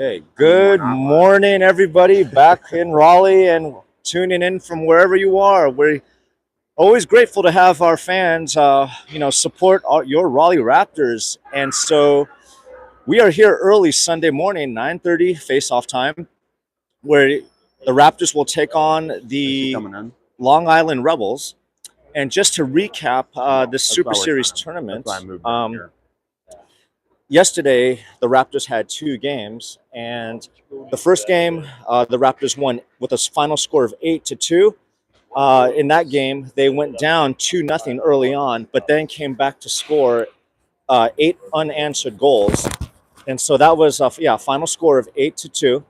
Okay, good morning, everybody, back in Raleigh and tuning in from wherever you are. We're always grateful to have our fans, support your Raleigh Raptors. And so we are here early Sunday morning, 9:30 face-off time, where the Raptors will take on the Long Island Rebels. And just to recap the Superseries tournament, yesterday the Raptors had two games, and the first game the Raptors won with a final score of 8-2. In that game, they went down 2-0 early on, but then came back to score eight unanswered goals, and so that was final score of 8-2.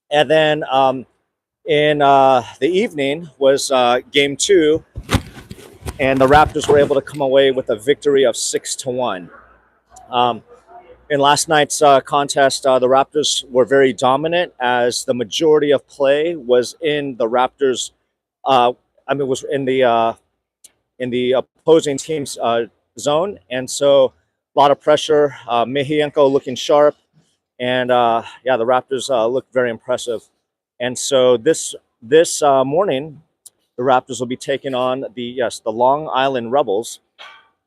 And then in the evening was game two, and the Raptors were able to come away with a victory of 6-1. In last night's contest, the Raptors were very dominant as the majority of play was in the Raptors. Was in the opposing team's zone, and so a lot of pressure. Mihienko looking sharp, and the Raptors looked very impressive. And so this morning, the Raptors will be taking on the Long Island Rebels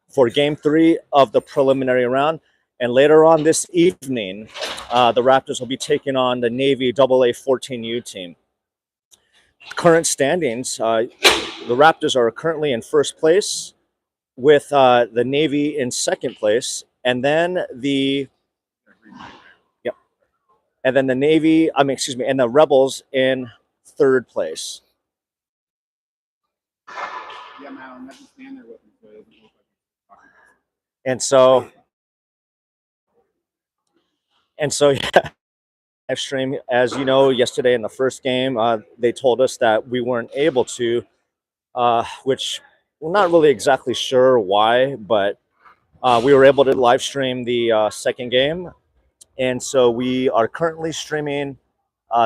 for Game 3 of the preliminary round. And later on this evening, the Raptors will be taking on the Navy AA-14U team. Current standings, the Raptors are currently in first place with the Navy in second place, and then the Navy, and the Rebels in third place. Yeah, Madeline, let me stand there with me so it doesn't look like and so yeah, live stream. As you know, yesterday in the first game, they told us that we weren't able to, which we're not really exactly sure why, but we were able to live stream the second game, and so we are currently streaming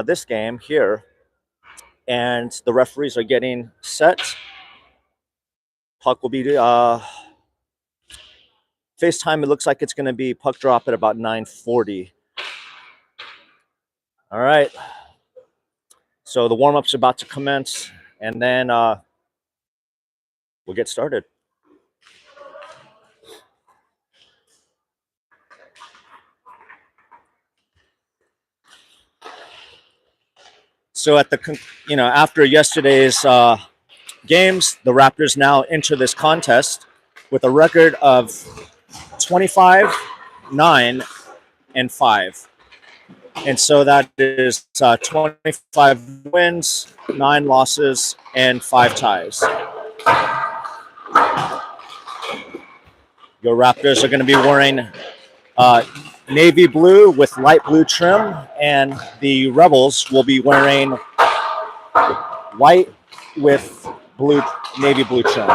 this game here, and the referees are getting set. Puck will be FaceTime. It looks like it's going to be puck drop at about 9:40. All right. So the warm-up's about to commence, and then we'll get started. So after yesterday's games, the Raptors now enter this contest with a record of 25, 9, and 5. And so that is 25 wins, 9 losses, and 5 ties. Your Raptors are going to be wearing navy blue with light blue trim, and the Rebels will be wearing white with navy blue trim.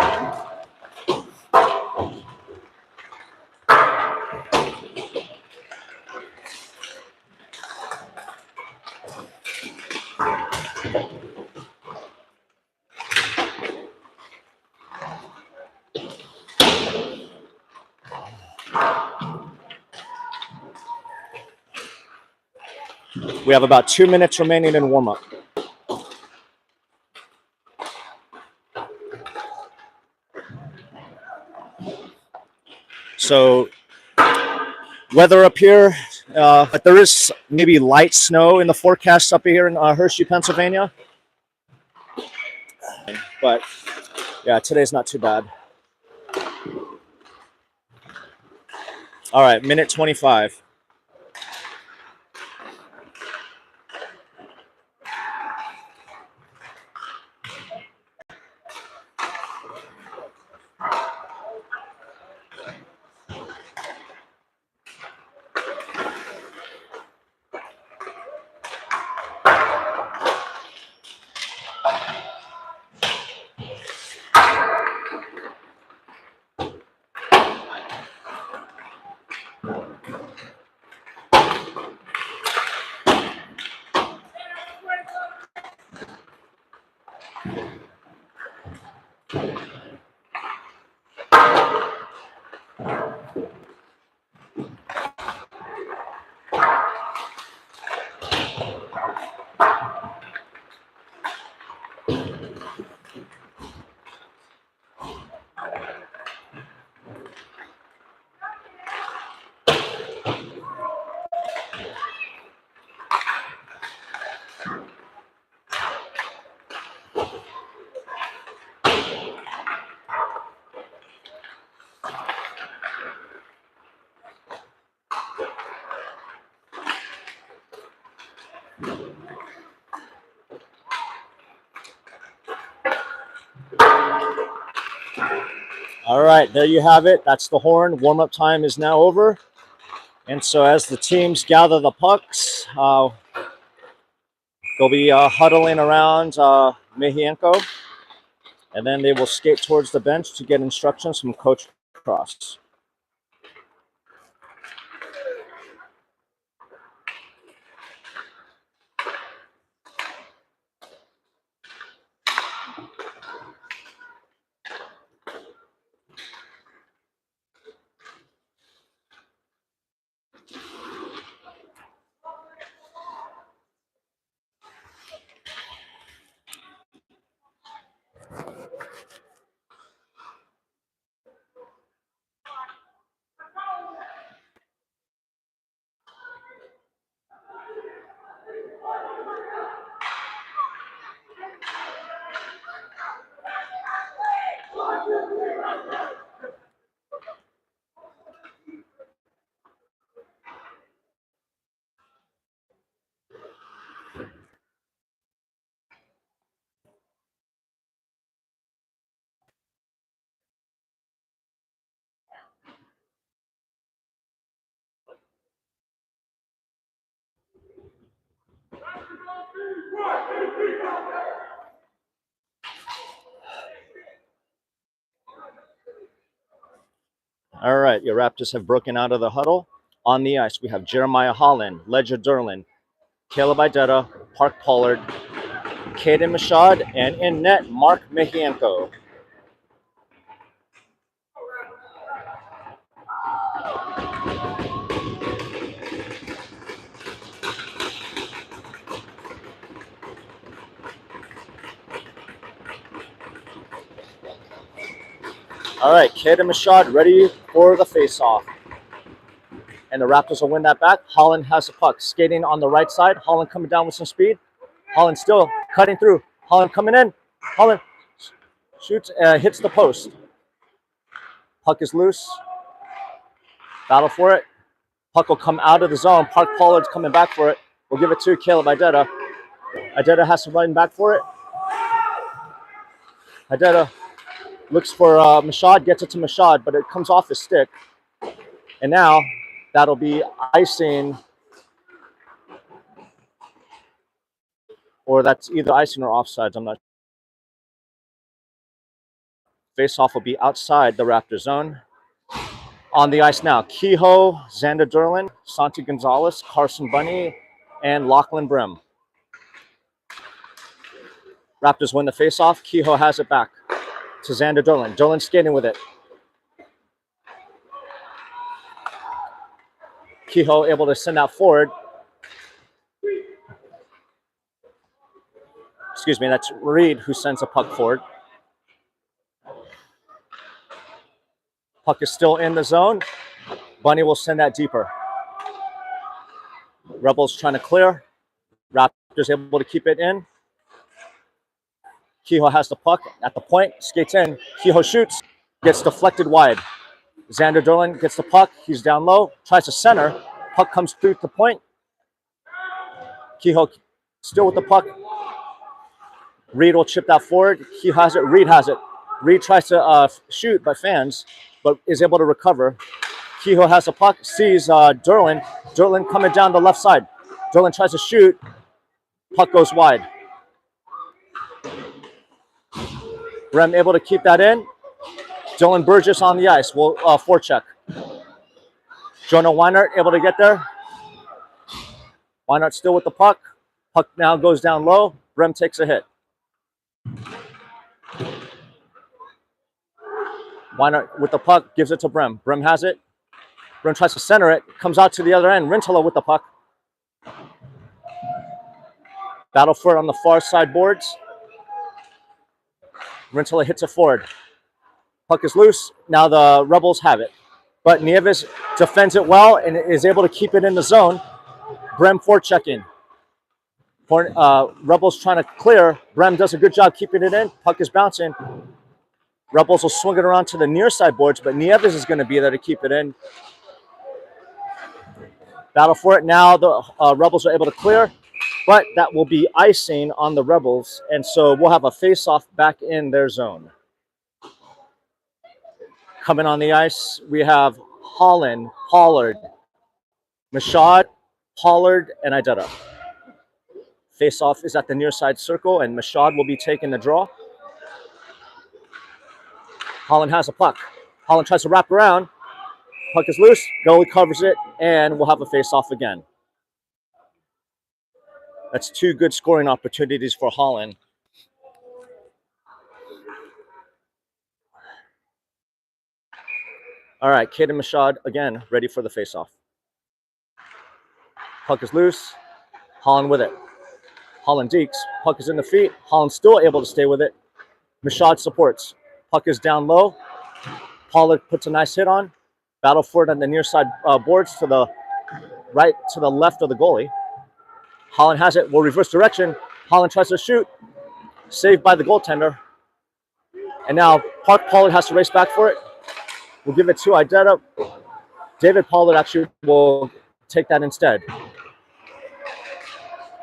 We have about 2 minutes remaining in warm-up. So weather up here, but there is maybe light snow in the forecast up here in Hershey, Pennsylvania. But yeah, today's not too bad. All right, minute 25. All right, there you have it. That's the horn. Warm-up time is now over. And so as the teams gather the pucks, they'll be huddling around Mejienko, and then they will skate towards the bench to get instructions from Coach Cross. All right, your Raptors have broken out of the huddle. On the ice, we have Jeremiah Holland, Ledger Derlin, Caleb Idetta, Park Pollard, Caden Mashad, and in net, Mark Mejienko. All right, Caden Mashad ready for the face-off. And the Raptors will win that back. Holland has the puck, skating on the right side. Holland coming down with some speed. Holland still cutting through. Holland coming in. Holland shoots, hits the post. Puck is loose. Battle for it. Puck will come out of the zone. Park Pollard's coming back for it. We'll give it to Caleb Idetta. Idetta has to run back for it. Idetta looks for Mashad, gets it to Mashad, but it comes off his stick. And now that'll be icing, or that's either icing or offsides. I'm not. Face-off will be outside the Raptor zone. On the ice now, Kehoe, Xander Derlin, Santi Gonzalez, Carson Bunny, and Lachlan Brim. Raptors win the face-off. Kehoe has it back to Xander Derlin. Derlin skating with it. Kehoe able to send out forward. Excuse me, that's Reed who sends a puck forward. Puck is still in the zone. Bunny will send that deeper. Rebels trying to clear. Raptors able to keep it in. Kehoe has the puck at the point, skates in. Kehoe shoots, gets deflected wide. Xander Derlin gets the puck. He's down low, tries to center. Puck comes through the point. Kehoe still with the puck. Reed will chip that forward. He has it. Reed has it. Reed tries to shoot by fans, but is able to recover. Kehoe has the puck, sees Derlin. Derlin coming down the left side. Derlin tries to shoot. Puck goes wide. Rem able to keep that in. Dylan Burgess on the ice. Will forecheck. Jonah Weinert able to get there. Weinert still with the puck. Puck now goes down low. Rem takes a hit. Weinert with the puck, gives it to Brem. Brem has it. Brem tries to center it. Comes out to the other end. Rintala with the puck. Battle for it on the far side boards. Rintala hits it forward. Puck is loose. Now the Rebels have it. But Nieves defends it well and is able to keep it in the zone. Brem forechecking. Rebels trying to clear. Brem does a good job keeping it in. Puck is bouncing. Rebels will swing it around to the near side boards, but Nieves is going to be there to keep it in. Battle for it. Now the Rebels are able to clear. but that will be icing on the Rebels, and so we'll have a face-off back in their zone. Coming on the ice, we have Holland, Pollard, Mashad, Pollard, and Idetta. Face-off is at the near side circle, and Mashad will be taking the draw. Holland has a puck. Holland tries to wrap around. Puck is loose. Goalie covers it, and we'll have a face-off again. That's two good scoring opportunities for Holland. All right, Caden Mashad again, ready for the face-off. Puck is loose. Holland with it. Holland dekes. Puck is in the feet. Holland still able to stay with it. Mashad supports. Puck is down low. Pollard puts a nice hit on. Battle for it on the near side boards to the right, to the left of the goalie. Holland has it. Will reverse direction. Holland tries to shoot. Saved by the goaltender. And now Pollard has to race back for it. We'll give it to Idetta. David Pollard actually will take that instead.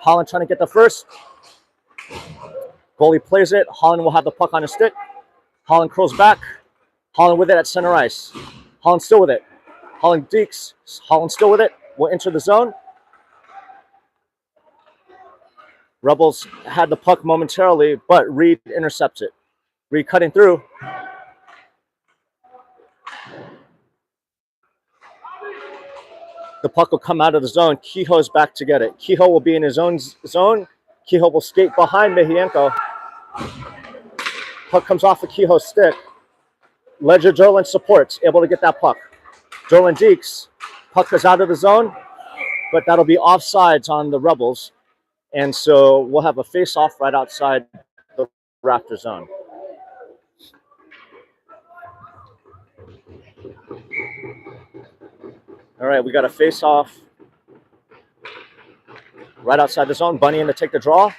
Holland trying to get the first. Goalie plays it. Holland will have the puck on his stick. Holland curls back. Holland with it at center ice. Holland still with it. Holland dekes. Holland still with it. Will enter the zone. Rebels had the puck momentarily, but Reed intercepts it. Reed cutting through. The puck will come out of the zone. Kehoe's back to get it. Kehoe will be in his own zone. Kehoe will skate behind Mehienko. Puck comes off of Kehoe's stick. Ledger Derlin supports, able to get that puck. Derlin dekes. Puck is out of the zone, but that'll be offsides on the Rebels. And so we'll have a face-off right outside the Raptor zone. All right, we got a face-off right outside the zone. Bunny in to take the draw.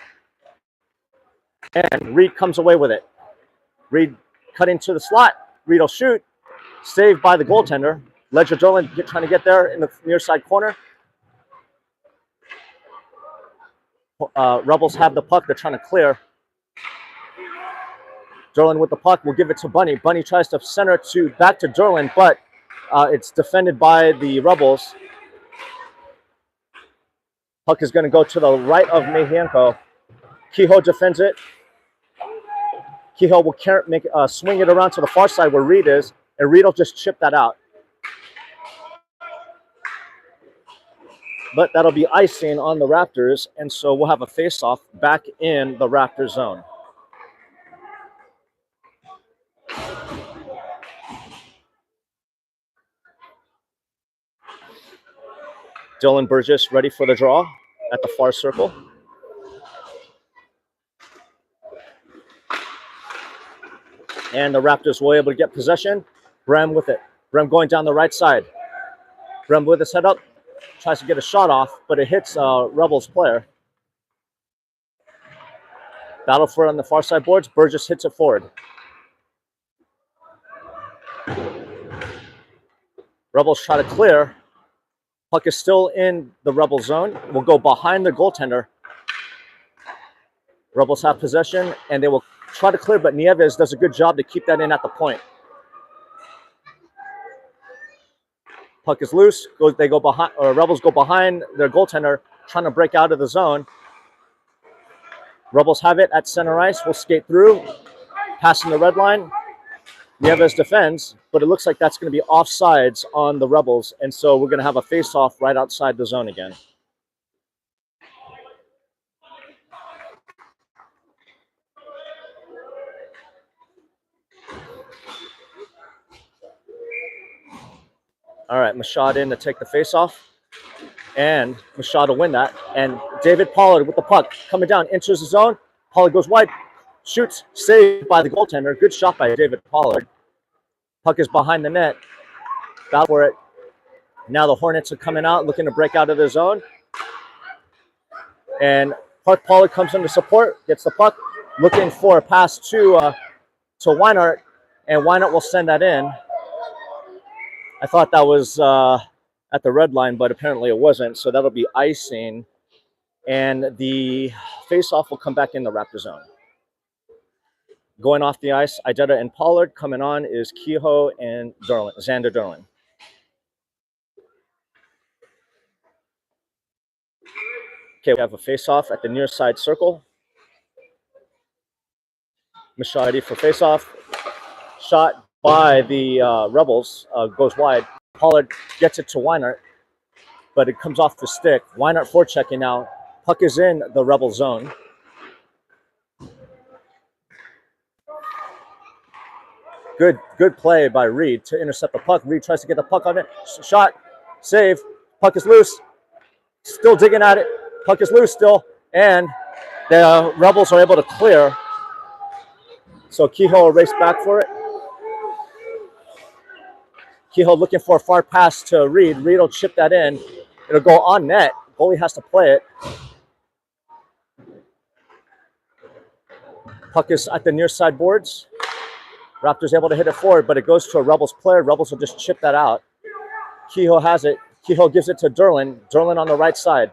And Reed comes away with it. Reed cutting to the slot. Reed will shoot. Saved by the goaltender. Ledger Derlin trying to get there in the near side corner. Rebels have the puck. They're trying to clear. Derlin with the puck. We'll give it to Bunny. Bunny tries to center it back to Derlin, but it's defended by the Rebels. Puck is going to go to the right of Mehienko. Kehoe defends it. Kehoe will swing it around to the far side where Reed is, and Reed will just chip that out. But that'll be icing on the Raptors, and so we'll have a face-off back in the Raptor zone. Dylan Burgess ready for the draw at the far circle. And the Raptors will able to get possession. Brem with it. Brem going down the right side. Brem with his head up. Tries to get a shot off, but it hits Rebels player. Battle for it on the far side boards. Burgess hits it forward. Rebels try to clear. Puck is still in the Rebel zone. Will go behind the goaltender. Rebels have possession, and they will try to clear, but Nieves does a good job to keep that in at the point. Puck is loose. They go behind, or Rebels go behind their goaltender, trying to break out of the zone. Rebels have it at center ice. Will skate through, passing the red line. Nieves defends, but it looks like that's going to be offsides on the Rebels, and so we're going to have a face-off right outside the zone again. All right, Mashad in to take the face-off, and Mashad will win that. And David Pollard with the puck coming down, enters the zone. Pollard goes wide, shoots, saved by the goaltender. Good shot by David Pollard. Puck is behind the net. Battle for it. Now the Hornets are coming out, looking to break out of their zone. And Pollard comes in to support, gets the puck, looking for a pass to Weinert, and Weinert will send that in. I thought that was at the red line, but apparently it wasn't, so that'll be icing and the face-off will come back in the Raptor zone. Going off the ice, Idetta and Pollard. Coming on is Kehoe and Xander Derlin. Okay, we have a face-off at the near side circle. Machadi for face-off. Shot by the Rebels, goes wide. Pollard gets it to Weinert, but it comes off the stick. Weinert forechecking now. Puck is in the Rebel zone. Good play by Reed to intercept the puck. Reed tries to get the puck on it. Shot, save. Puck is loose. Still digging at it. Puck is loose still, and the Rebels are able to clear. So Kehoe will race back for it. Kehoe looking for a far pass to Reed. Reed will chip that in. It'll go on net. Goalie has to play it. Puck is at the near side boards. Raptors able to hit it forward, but it goes to a Rebels player. Rebels will just chip that out. Kehoe has it. Kehoe gives it to Derlin. Derlin on the right side.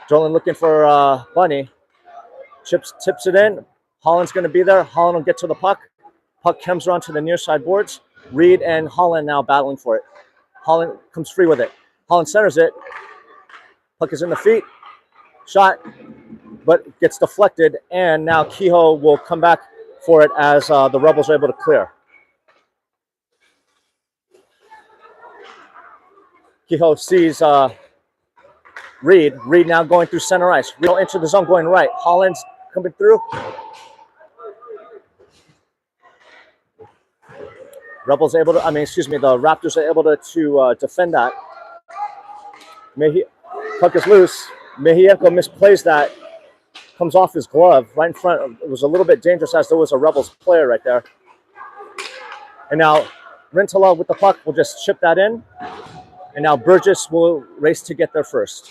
Derlin looking for Bunny. Tips it in. Holland's going to be there. Holland will get to the puck. Puck comes around to the near side boards. Reed and Holland now battling for it. Holland comes free with it. Holland centers it. Puck is in the feet. Shot, but gets deflected. And now Kehoe will come back for it as the Rebels are able to clear. Kehoe sees Reed. Reed now going through center ice. Reed into the zone going right. Holland's coming through. The Raptors are able to defend that. Puck is loose. Mejienko misplays that. Comes off his glove right in front. It was a little bit dangerous as there was a Rebels player right there. And now Rintala with the puck will just chip that in. And now Burgess will race to get there first.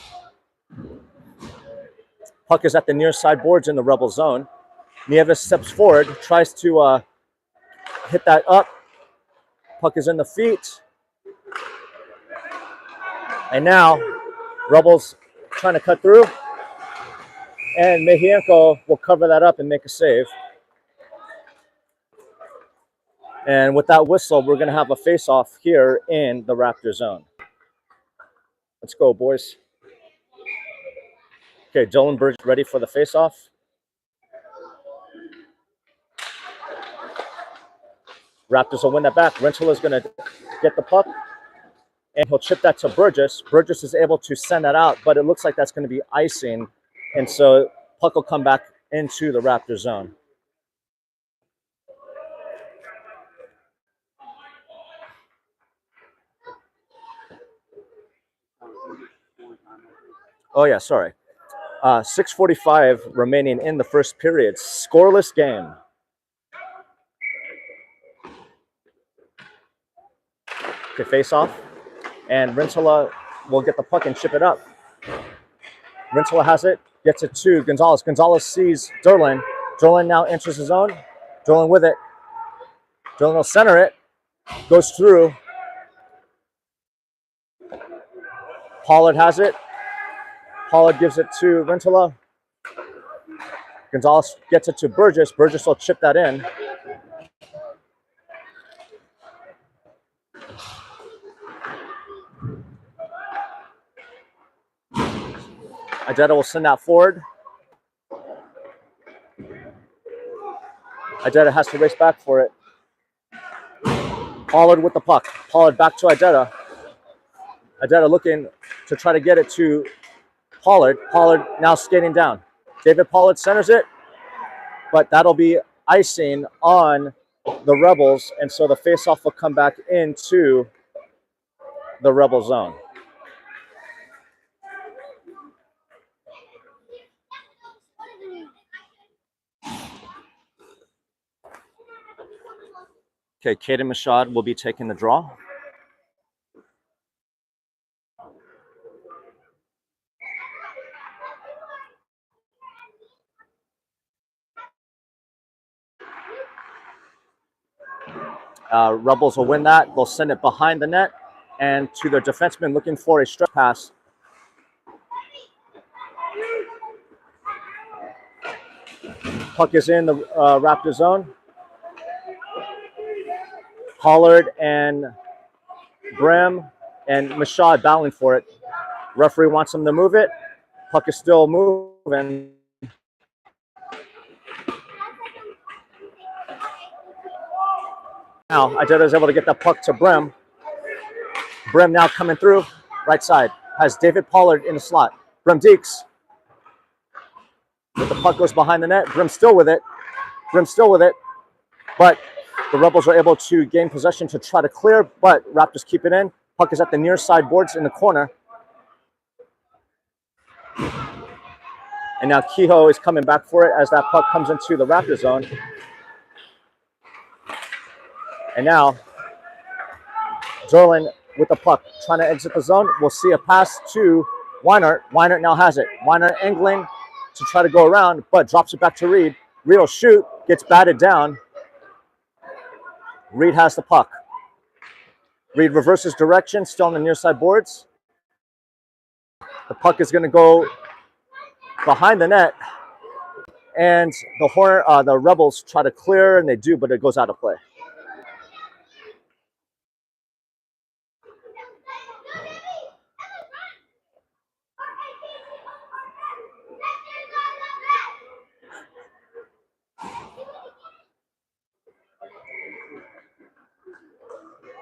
Puck is at the near side boards in the Rebel zone. Nieves steps forward, tries to hit that up. Puck is in the feet. And now Rebels trying to cut through. And Mejienko will cover that up and make a save. And with that whistle, we're going to have a face-off here in the Raptor zone. Let's go, boys. Okay, Dylan Burgess ready for the face-off. Raptors will win that back. Rental is going to get the puck, and he'll chip that to Burgess. Burgess is able to send that out, but it looks like that's going to be icing, and so puck will come back into the Raptor zone. Oh, yeah, sorry. 6:45 remaining in the first period. Scoreless game. Okay, face off. And Rintala will get the puck and chip it up. Rintala has it, gets it to Gonzalez. Gonzalez sees Derlin. Derlin now enters his zone. Derlin with it. Derlin will center it. Goes through. Pollard has it. Pollard gives it to Rintala. Gonzalez gets it to Burgess. Burgess will chip that in. Idetta will send that forward. Idetta has to race back for it. Pollard with the puck. Pollard back to Idetta. Idetta looking to try to get it to Pollard. Pollard now skating down. David Pollard centers it, but that'll be icing on the Rebels, and so the faceoff will come back into the Rebel zone. Okay, Caden Mashad will be taking the draw. Rebels will win that. They'll send it behind the net and to their defenseman looking for a stretch pass. Puck is in the Raptor zone. Pollard and Brim and Mashad battling for it. Referee wants them to move it. Puck is still moving. Now, Ajeta is able to get that puck to Brim. Brim now coming through, right side. Has David Pollard in the slot. Brim Deeks. But the puck goes behind the net. Brim still with it. Brim still with it. But the Rebels are able to gain possession to try to clear, but Raptors keep it in. Puck is at the near side boards in the corner. And now Kehoe is coming back for it as that puck comes into the Raptor zone. And now Derlin with the puck trying to exit the zone. We'll see a pass to Weinert. Weinert now has it. Weinert angling to try to go around, but drops it back to Reed. Reed will shoot, gets batted down. Reed has the puck. Reed reverses direction, still on the near side boards. The puck is going to go behind the net, and the Rebels try to clear, and they do, but it goes out of play.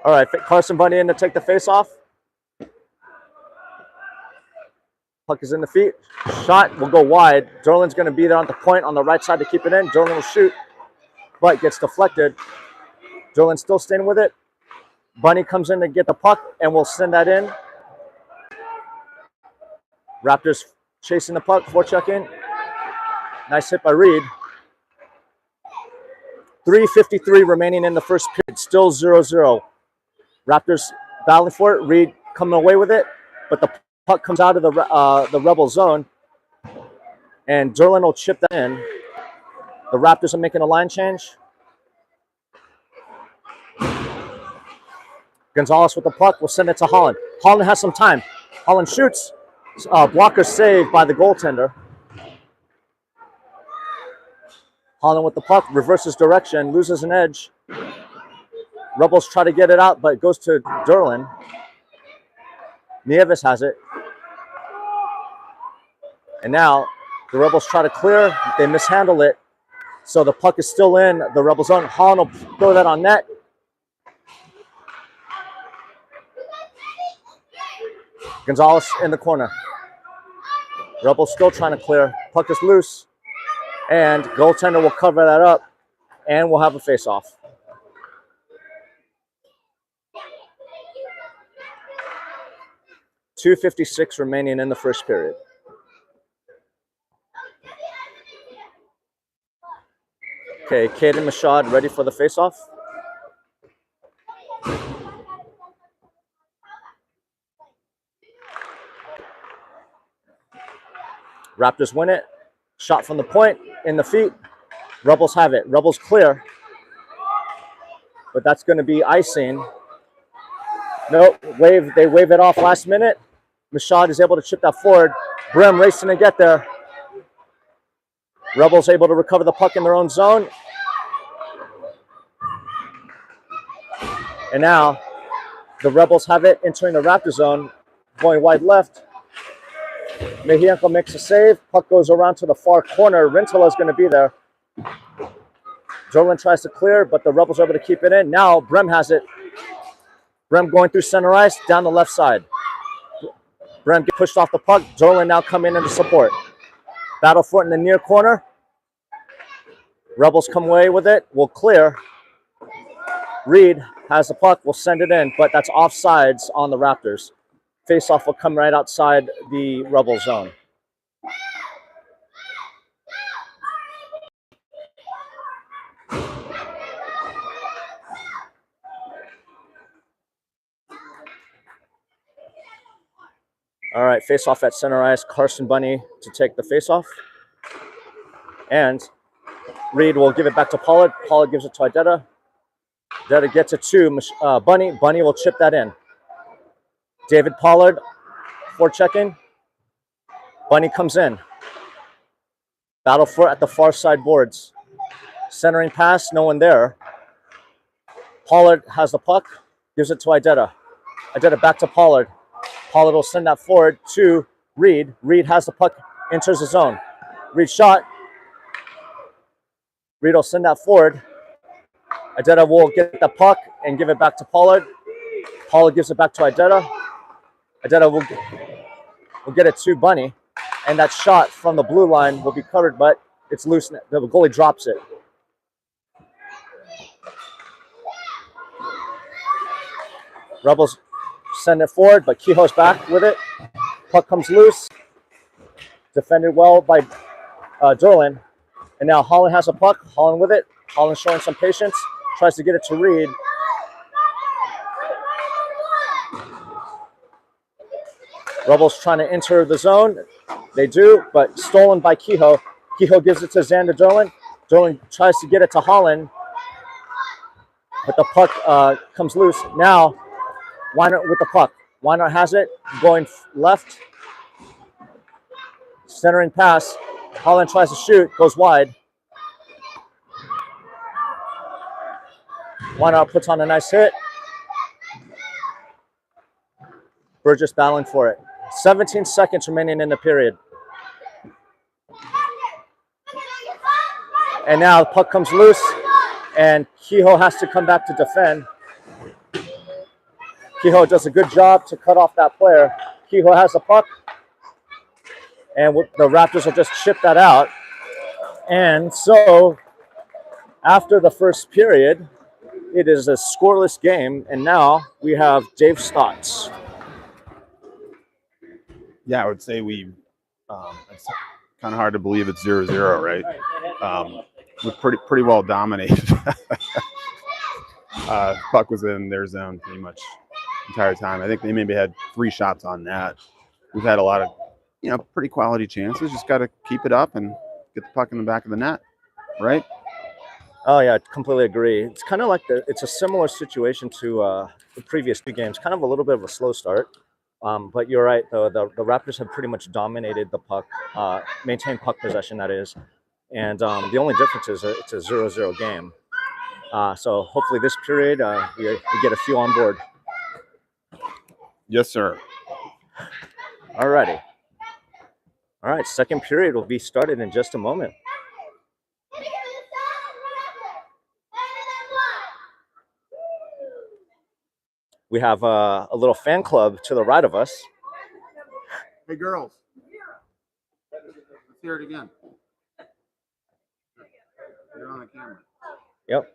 All right, Carson Bunny in to take the face off. Puck is in the feet. Shot will go wide. Derlin's going to be there on the point on the right side to keep it in. Derlin will shoot, but gets deflected. Derlin still staying with it. Bunny comes in to get the puck, and we'll send that in. Raptors chasing the puck, forechecking. Nice hit by Reed. 3:53 remaining in the first period, still 0-0. Raptors battling for it. Reed coming away with it, but the puck comes out of the Rebel zone, and Derlin will chip that in. The Raptors are making a line change. Gonzalez with the puck. We'll send it to Holland. Holland has some time. Holland shoots. Blocker saved by the goaltender. Holland with the puck. Reverses direction. Loses an edge. Rebels try to get it out, but it goes to Derlin. Nieves has it. And now the Rebels try to clear. They mishandle it. So the puck is still in the Rebel zone. Holland will throw that on net. Gonzalez in the corner. Rebels still trying to clear. Puck is loose. And goaltender will cover that up. And we'll have a face-off. .256 remaining in the first period. Okay, Caden Mashad ready for the face-off. Raptors win it. Shot from the point, in the feet. Rebels have it. Rebels clear. But that's going to be icing. Nope, they wave it off last minute. Mashad is able to chip that forward. Brim racing to get there. Rebels able to recover the puck in their own zone. And now the Rebels have it entering the Raptor zone, going wide left. Mejienko makes a save. Puck goes around to the far corner. Rintala is going to be there. Derlin tries to clear, but the Rebels are able to keep it in. Now Brim has it. Brim going through center ice, down the left side. Brim gets pushed off the puck. Derlin now come in to support. Battle for it in the near corner. Rebels come away with it. We'll clear. Reed has the puck. We'll send it in, but that's offsides on the Raptors. Face-off will come right outside the Rebel zone. All right, face-off at center ice. Carson Bunny to take the face-off. And Reed will give it back to Pollard. Pollard gives it to Idetta. Idetta gets it to Bunny. Bunny will chip that in. David Pollard for checking. Bunny comes in. Battle for at the far side boards. Centering pass, no one there. Pollard has the puck, gives it to Idetta. Idetta back to Pollard. Pollard will send that forward to Reed. Reed has the puck, enters the zone. Reed shot. Reed will send that forward. Idetta will get the puck and give it back to Pollard. Pollard gives it back to Idetta. Idetta will get it to Bunny. And that shot from the blue line will be covered, but it's loose. The goalie drops it. Rebels send it forward, but Kehoe's back with it. Puck comes loose. Defended well by Derlin. And now Holland has a puck. Holland with it. Holland showing some patience. Tries to get it to Reed. Rebels trying to enter the zone. They do, but stolen by Kehoe. Kehoe gives it to Xander Derlin. Derlin tries to get it to Holland. But the puck comes loose. Now, Weiner with the puck. Weiner has it. Going left. Centering pass. Holland tries to shoot. Goes wide. Weiner puts on a nice hit. Burgess battling for it. 17 seconds remaining in the period. And now the puck comes loose, and Kehoe has to come back to defend. Kehoe does a good job to cut off that player. Kehoe has the puck, and the Raptors will just chip that out. And so, after the first period, it is a scoreless game, and now we have Dave's thoughts. Yeah, I would say it's kind of hard to believe it's 0-0, right? We're pretty well dominated. Puck was in their zone pretty much the entire time. I think they maybe had 3 shots on net. We've had a lot of, pretty quality chances. Just got to keep it up and get the puck in the back of the net, right? Oh yeah, I completely agree. It's kind of like it's a similar situation to the previous 2 games. Kind of a little bit of a slow start. But you're right, though. The Raptors have pretty much dominated the puck, maintained puck possession, that is. And the only difference is it's a 0-0 game. So hopefully this period, we get a few on board. Yes, sir. All righty. All right, second period will be started in just a moment. We have a little fan club to the right of us. Hey, girls. Let's hear it again. You're on the camera. Yep.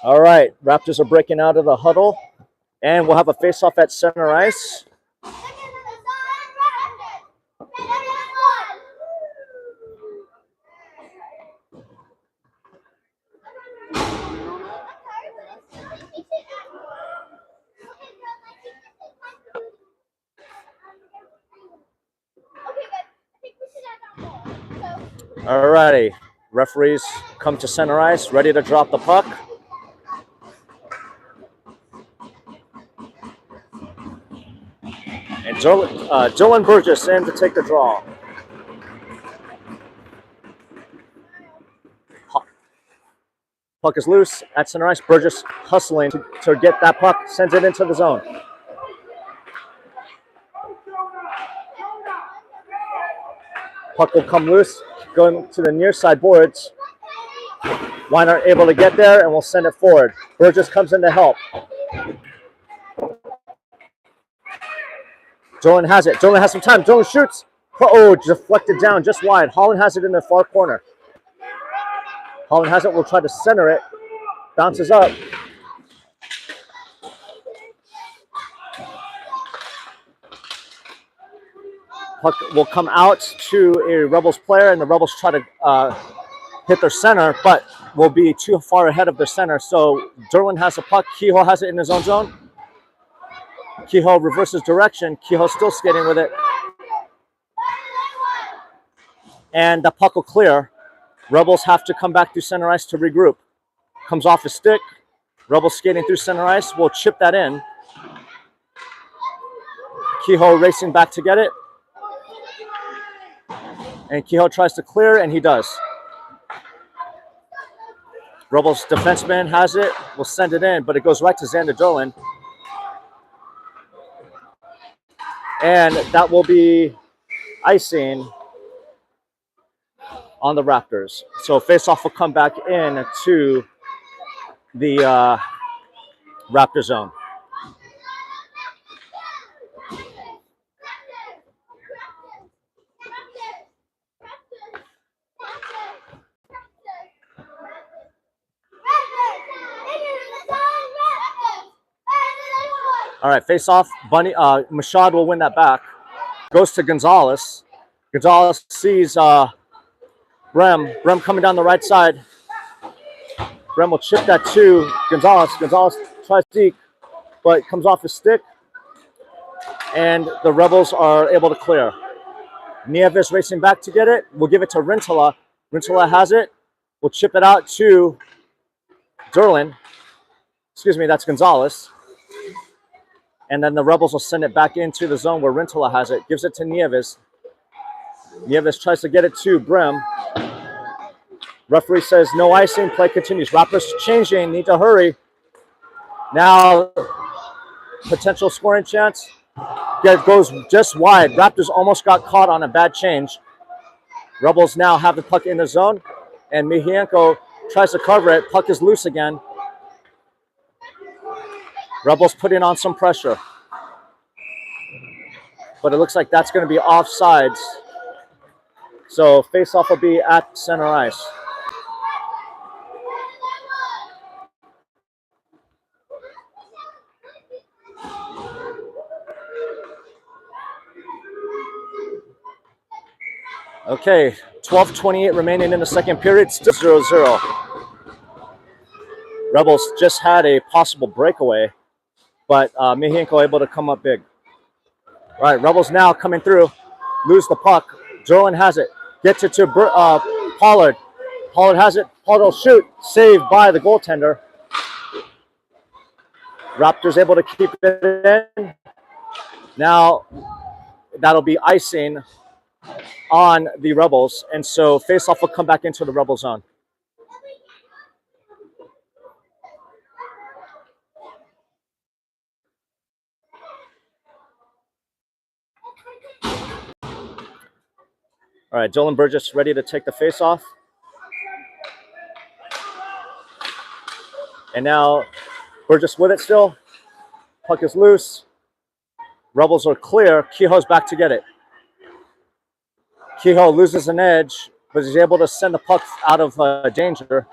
All right, Raptors are breaking out of the huddle, and we'll have a face-off at center ice. All righty, referees come to center ice, ready to drop the puck. And Dylan Burgess in to take the draw. Puck is loose at center ice. Burgess hustling to get that puck, sends it into the zone. Puck will come loose, going to the near side boards. Weiner able to get there, and we'll send it forward. Burgess comes in to help. Dolan has it. Dolan has some time. Dolan shoots. Oh, deflected down just wide. Holland has it in the far corner. Holland has it. We'll try to center it. Bounces up. Puck will come out to a Rebels player, and the Rebels try to hit their center, but will be too far ahead of their center. So Derlin has the puck. Kehoe has it in his own zone. Kehoe reverses direction. Kehoe still skating with it. And the puck will clear. Rebels have to come back through center ice to regroup. Comes off his stick. Rebels skating through center ice. Will chip that in. Kehoe racing back to get it. And Kehoe tries to clear, and he does. Rebels defenseman has it. Will send it in, but it goes right to Xander Derlin. And that will be icing on the Raptors. So faceoff will come back in to the Raptor zone. All right, face-off. Mashad will win that back. Goes to Gonzalez. Gonzalez sees Brem. Brem coming down the right side. Brem will chip that to Gonzalez. Gonzalez tries to deke, but comes off his stick. And the Rebels are able to clear. Nieves racing back to get it. We'll give it to Rintala. Rintala has it. We'll chip it out to Derlin. Excuse me, that's Gonzalez. And then the Rebels will send it back into the zone where Rintala has it. Gives it to Nieves. Nieves tries to get it to Brem. Referee says no icing. Play continues. Raptors changing. Need to hurry. Now, potential scoring chance. It goes just wide. Raptors almost got caught on a bad change. Rebels now have the puck in the zone. And Mihienko tries to cover it. Puck is loose again. Rebels putting on some pressure. But it looks like that's going to be offsides. So face-off will be at center ice. Okay, 12:28 remaining in the second period. Still 0-0. Rebels just had a possible breakaway, but Mihienko able to come up big. All right, Rebels now coming through. Lose the puck. Derlin has it. Gets it to Pollard. Pollard has it. Pollard will shoot. Saved by the goaltender. Raptors able to keep it in. Now that'll be icing on the Rebels, and so faceoff will come back into the Rebel zone. All right, Dylan Burgess ready to take the faceoff. And now Burgess with it still. Puck is loose. Rebels are clear. Kehoe's back to get it. Kehoe loses an edge, but he's able to send the puck out of danger.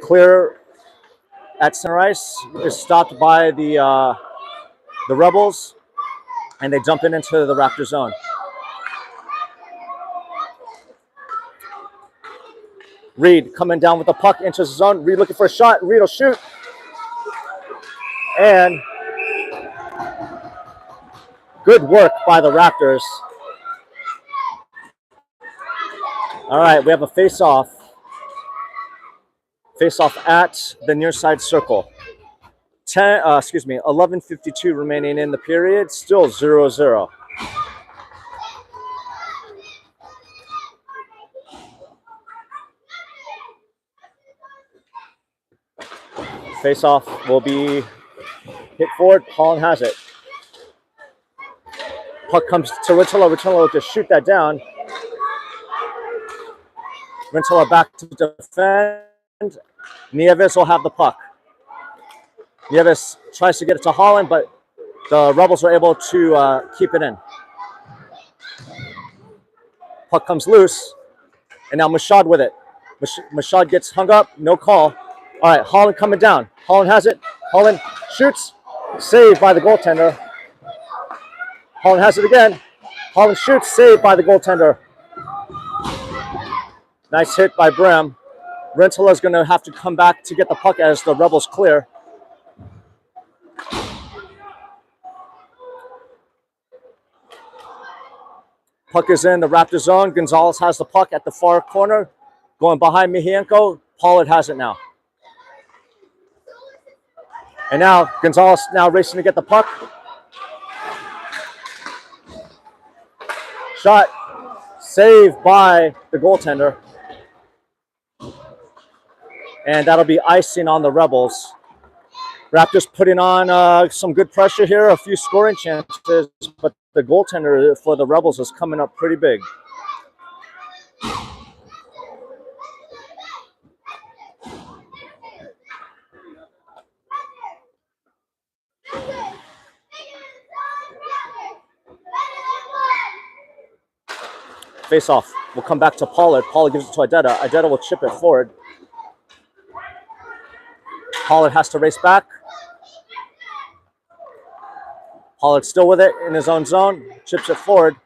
Clear at center ice is stopped by the Rebels, and they jump it into the Raptor zone. Reed coming down with the puck, enters the zone. Reed looking for a shot. Reed will shoot. And good work by the Raptors. All right, we have a face-off. Face-off at the near side circle. 11:52 remaining in the period. Still 0-0. Face-off will be hit forward. Holland has it. Puck comes to Rintala. Rintala will just shoot that down. Rintala back to defend. Nieves will have the puck. Nieves tries to get it to Holland, but the Rebels are able to keep it in. Puck comes loose, and now Mashad with it. Mashad gets hung up, no call. All right, Holland coming down. Holland has it. Holland shoots, saved by the goaltender. Holland has it again. Holland shoots, saved by the goaltender. Nice hit by Brem. Rintala is going to have to come back to get the puck as the Rebels clear. Puck is in the Raptor zone. Gonzalez has the puck at the far corner. Going behind Mihienko. Pollard has it now. And now Gonzalez now racing to get the puck. Shot saved by the goaltender. And that'll be icing on the Rebels. Raptors putting on some good pressure here, a few scoring chances, but the goaltender for the Rebels is coming up pretty big. Face off. We'll come back to Pollard. Pollard gives it to Idetta. Idetta will chip it forward. Pollard has to race back. Pollard still with it in his own zone. Chips it forward.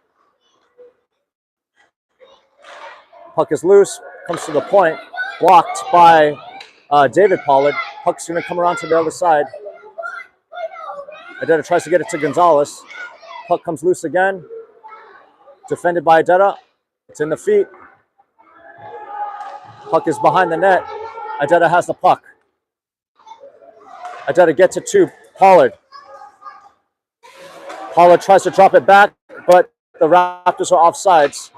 Puck is loose. Comes to the point. Blocked by David Pollard. Puck's going to come around to the other side. Idetta tries to get it to Gonzalez. Puck comes loose again. Defended by Idetta. It's in the feet. Puck is behind the net. Idetta has the puck. Idetta gets it to Pollard. Pollard tries to drop it back, but the Raptors are offsides.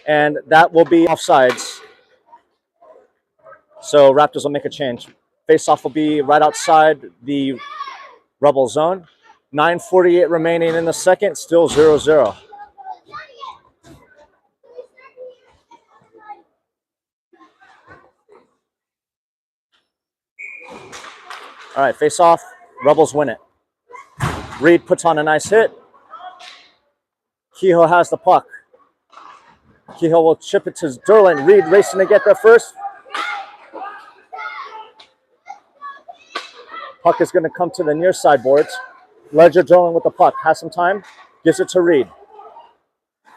And that will be offsides. So Raptors will make a change. Face-off will be right outside the Rebel zone. 9:48 remaining in the second, still 0-0. All right, face off. Rebels win it. Reed puts on a nice hit. Kehoe has the puck. Kehoe will chip it to Derlin. Reed racing to get there first. Puck is going to come to the near side boards. Ledger Derlin with the puck. Has some time. Gives it to Reed.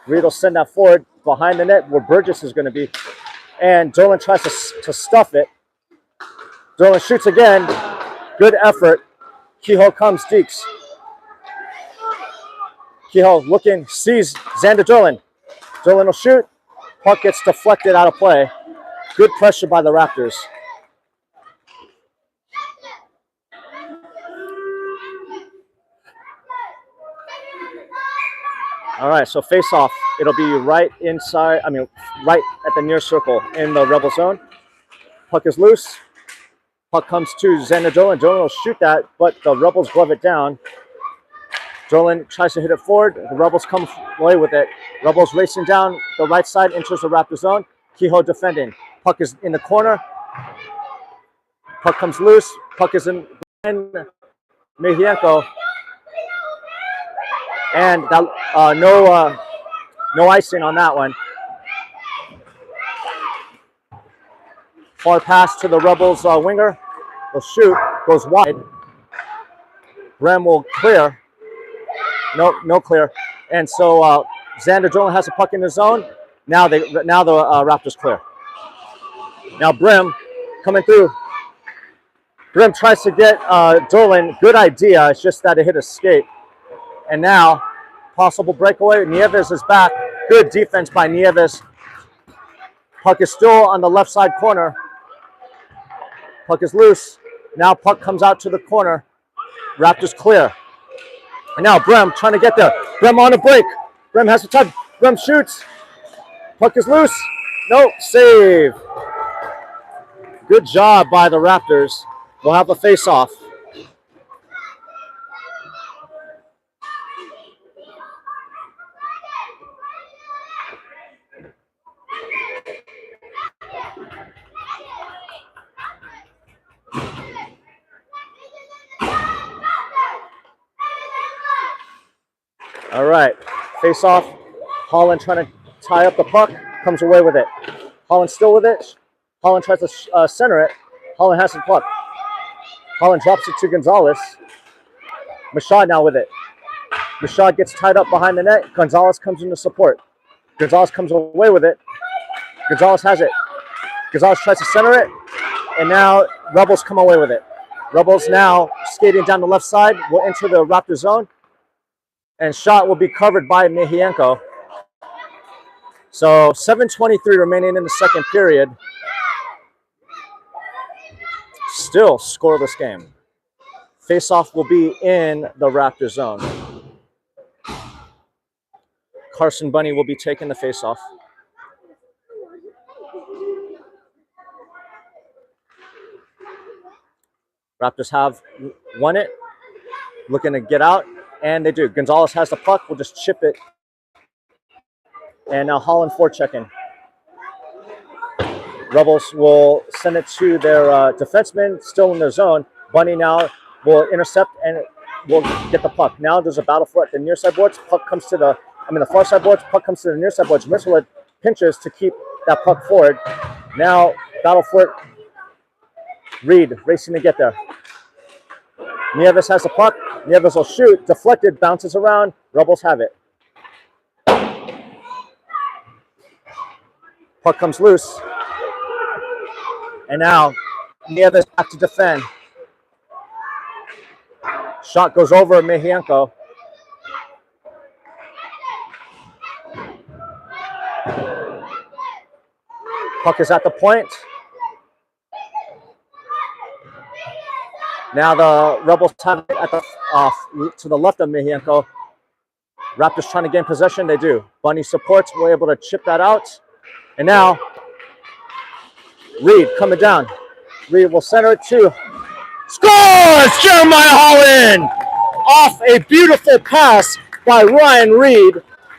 Reed will send that forward behind the net where Burgess is going to be. And Derlin tries to stuff it. Derlin shoots again. Good effort. Kehoe comes, Deeks. Kehoe looking, sees Xander Derlin. Derlin will shoot. Puck gets deflected out of play. Good pressure by the Raptors. All right, so face off. It'll be right inside, right at the near circle in the Rebel zone. Puck is loose. Puck comes to Xander Derlin. Derlin will shoot that, but the Rebels glove it down. Derlin tries to hit it forward. The Rebels come away with it. Rebels racing down the right side, enters the Raptor zone. Kehoe defending. Puck is in the corner. Puck comes loose. Puck is in Mihienko. And that, no icing on that one. Far pass to the Rebels winger. Will shoot. Goes wide. Brem will clear. No clear. And so Xander Derlin has a puck in the zone. Now the Raptors clear. Now Brim coming through. Brim tries to get Derlin. Good idea. It's just that it hit a skate. And now possible breakaway. Nieves is back. Good defense by Nieves. Puck is still on the left side corner. Puck is loose. Now puck comes out to the corner. Raptors clear. And now Brem trying to get there. Brem on a break. Brem has to touch. Brem shoots. Puck is loose. No, save. Good job by the Raptors. We'll have a face-off. All right, face off. Holland trying to tie up the puck, comes away with it. Holland still with it. Holland tries to center it. Holland has the puck. Holland drops it to Gonzalez. Mashad now with it. Mashad gets tied up behind the net. Gonzalez comes in to support. Gonzalez comes away with it. Gonzalez has it. Gonzalez tries to center it. And now Rebels come away with it. Rebels now skating down the left side will enter the Raptor zone. And shot will be covered by Mihienko. So 7:23 remaining in the second period. Still scoreless game. Face-off will be in the Raptor zone. Carson Bunny will be taking the face-off. Raptors have won it, looking to get out, and they do. Gonzalez has the puck, will just chip it. And now Holland forechecking. Rebels will send it to their defenseman, still in their zone. Bunny now will intercept and will get the puck. Now there's a battle for it. The near side boards, puck comes to the far side boards, puck comes to the near side boards. Mitchell pinches to keep that puck forward. Now battle for it. Reed racing to get there. Nieves has the puck. Nieves will shoot. Deflected, bounces around. Rebels have it. Puck comes loose. And now Nieves back to defend. Shot goes over Mihienko. Puck is at the point. Now the Rebels have it at the to the left of Mihienko. Raptors trying to gain possession. They do. Bunny supports. We're able to chip that out. And now Reed coming down. Reed will center it to scores! Jeremiah Holland off a beautiful pass by Ryan Reed.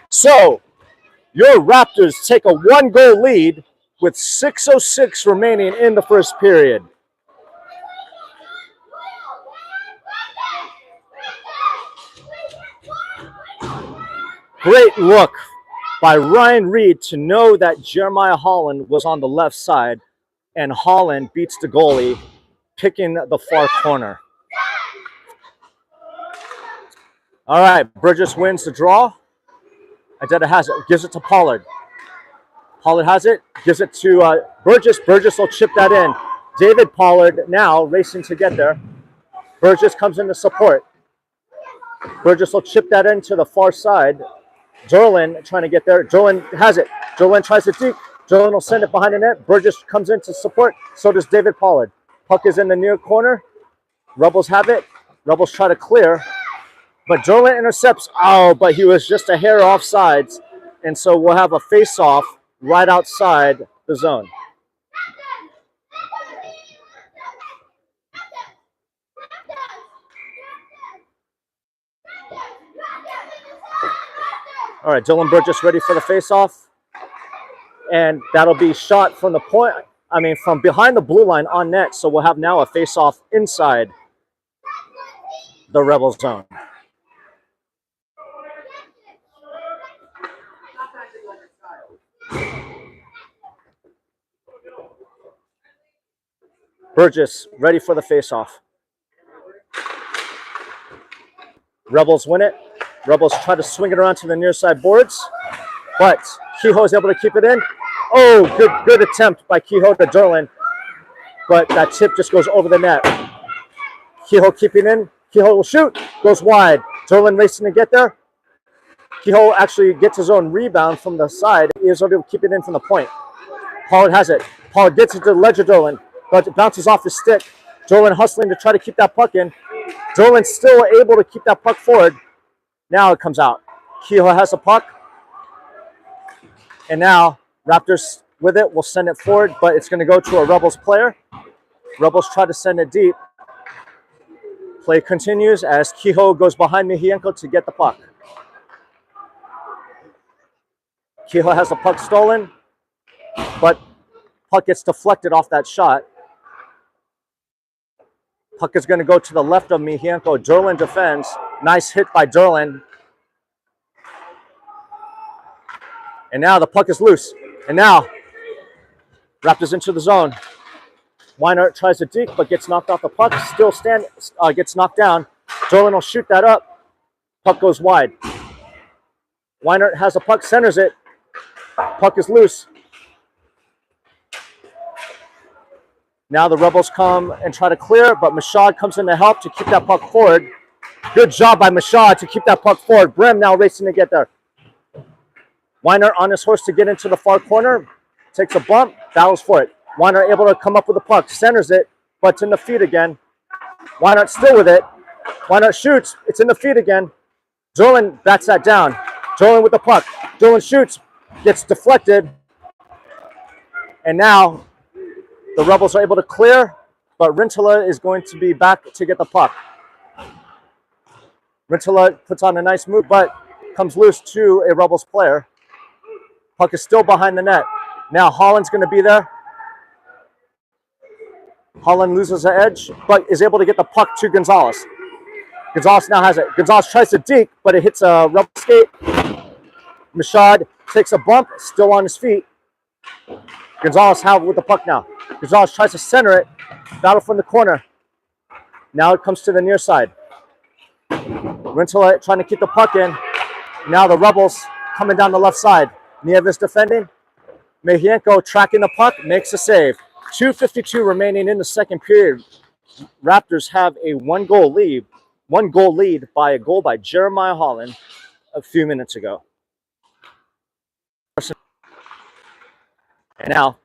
So your Raptors take a 1-goal lead with 6:06 remaining in the first period. Great look by Ryan Reed to know that Jeremiah Holland was on the left side, and Holland beats the goalie, picking the far corner. All right, Burgess wins the draw. Adetta has it, gives it to Pollard. Pollard has it, gives it to Burgess. Burgess will chip that in. David Pollard now racing to get there. Burgess comes in to support. Burgess will chip that into the far side. Derlin trying to get there. Derlin has it. Derlin tries to deep. Derlin will send it behind the net. Burgess comes in to support. So does David Pollard. Puck is in the near corner. Rebels have it. Rebels try to clear. But Derlin intercepts. Oh, but he was just a hair off sides. And so we'll have a face-off right outside the zone. All right, Dylan Burgess ready for the face-off. And that'll be shot from the point, from behind the blue line on net. So we'll have now a face-off inside the Rebel zone. Burgess ready for the face-off. Rebels win it. Rebels try to swing it around to the near side boards, but Kehoe is able to keep it in. Oh, good attempt by Kehoe to Derlin, but that tip just goes over the net. Kehoe keeping in. Kehoe will shoot, goes wide. Derlin racing to get there. Kehoe actually gets his own rebound from the side. He is able to keep it in from the point. Pollard has it. Pollard gets it to the ledge of Derlin, but it bounces off his stick. Derlin hustling to try to keep that puck in. Derlin still able to keep that puck forward. Now it comes out. Kehoe has the puck. And now Raptors with it will send it forward, but it's going to go to a Rebels player. Rebels try to send it deep. Play continues as Kehoe goes behind Mihienko to get the puck. Kehoe has the puck stolen, but puck gets deflected off that shot. Puck is going to go to the left of Mihienko. Derlin defends. Nice hit by Derlin. And now the puck is loose. And now Raptors into the zone. Weinert tries to deke, but gets knocked off the puck. Still gets knocked down. Derlin will shoot that up. Puck goes wide. Weinert has the puck, centers it. Puck is loose. Now the Rebels come and try to clear, but Mashad comes in to help to keep that puck forward. Good job by Mashad to keep that puck forward. Brim now racing to get there. Weiner on his horse to get into the far corner. Takes a bump, battles for it. Weiner able to come up with the puck, centers it, but it's in the feet again. Weiner still with it. Weiner shoots, it's in the feet again. Derlin bats that down. Derlin with the puck. Derlin shoots, gets deflected. And now the Rebels are able to clear, but Rintala is going to be back to get the puck. Rintala puts on a nice move, but comes loose to a Rebels player. Puck is still behind the net. Now Holland's going to be there. Holland loses the edge, but is able to get the puck to Gonzalez. Gonzalez now has it. Gonzalez tries to deke, but it hits a Rebel skate. Mashad takes a bump, still on his feet. Gonzalez with the puck now. Gonzalez tries to center it. Battle from the corner. Now it comes to the near side. Rintala trying to keep the puck in. Now the Rebels coming down the left side. Nieves defending. Mejienko tracking the puck, makes a save. 2:52 remaining in the second period. Raptors have a one-goal lead by a goal by Jeremiah Holland a few minutes ago. And now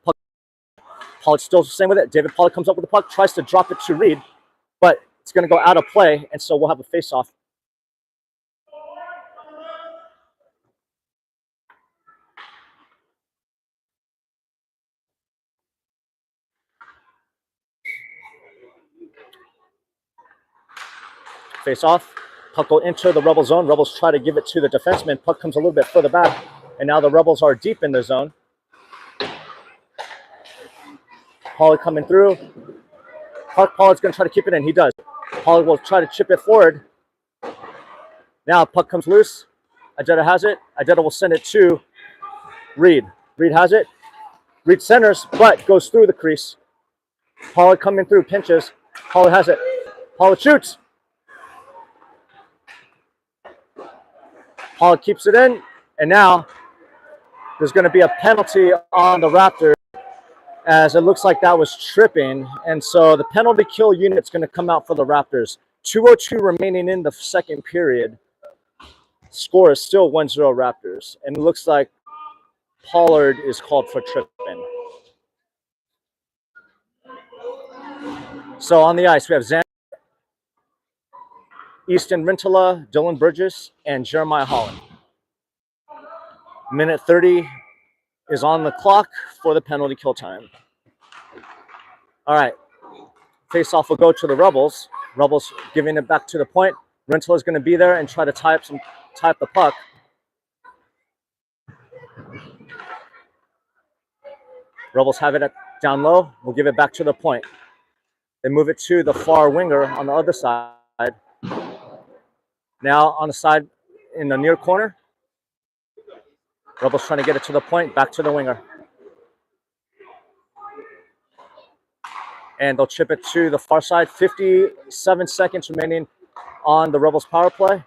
Pollock's still staying with it. David Pollock comes up with the puck, tries to drop it to Reed, but it's going to go out of play, and so we'll have a face-off. Face-off. Puck will enter the Rebel zone. Rebels try to give it to the defenseman. Puck comes a little bit further back, and now the Rebels are deep in the zone. Pollock coming through. Pollock's going to try to keep it in. He does. Pollock will try to chip it forward. Now puck comes loose. Ajeta has it. Ajeta will send it to Reed. Reed has it. Reed centers, but goes through the crease. Pollock coming through, pinches. Pollock has it. Pollock shoots. Pollock keeps it in, and now there's going to be a penalty on the Raptors, as it looks like that was tripping, and so the penalty kill unit's going to come out for the Raptors. 2:02 remaining in the second period. Score is still 1-0 Raptors, and it looks like Pollard is called for tripping. So on the ice, we have Xander, Easton Rintala, Dylan Burgess, and Jeremiah Holland. Minute 30 is on the clock for the penalty kill time. All right, face-off will go to the Rebels. Rebels giving it back to the point. Rintala is going to be there and try to tie up the puck. Rebels have it down low. We'll give it back to the point. They move it to the far winger on the other side. Now on the side in the near corner. Rebels trying to get it to the point, back to the winger. And they'll chip it to the far side. 57 seconds remaining on the Rebels power play.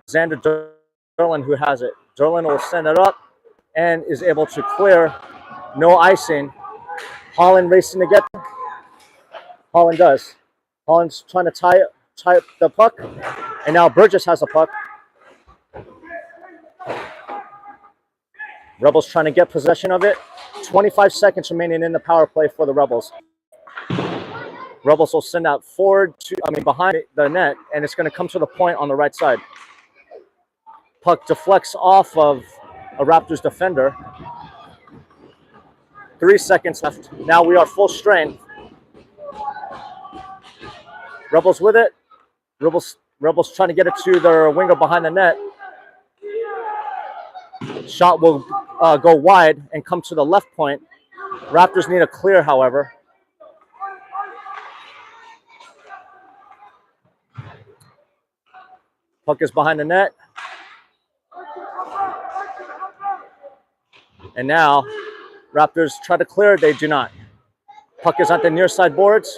Xander Derlin who has it. Derlin will send it up and is able to clear. No icing. Holland racing to get them. Holland does. Holland's trying to tie up the puck. And now Burgess has the puck. Rebels trying to get possession of it. 25 seconds remaining in the power play for the Rebels. Rebels will send out behind the net, and it's going to come to the point on the right side. Puck deflects off of a Raptors defender. 3 seconds left. Now we are full strength. Rebels with it. Rebels trying to get it to their winger behind the net. Shot will go wide and come to the left point. Raptors need a clear, however. Puck is behind the net. And now, Raptors try to clear. They do not. Puck is at the near side boards.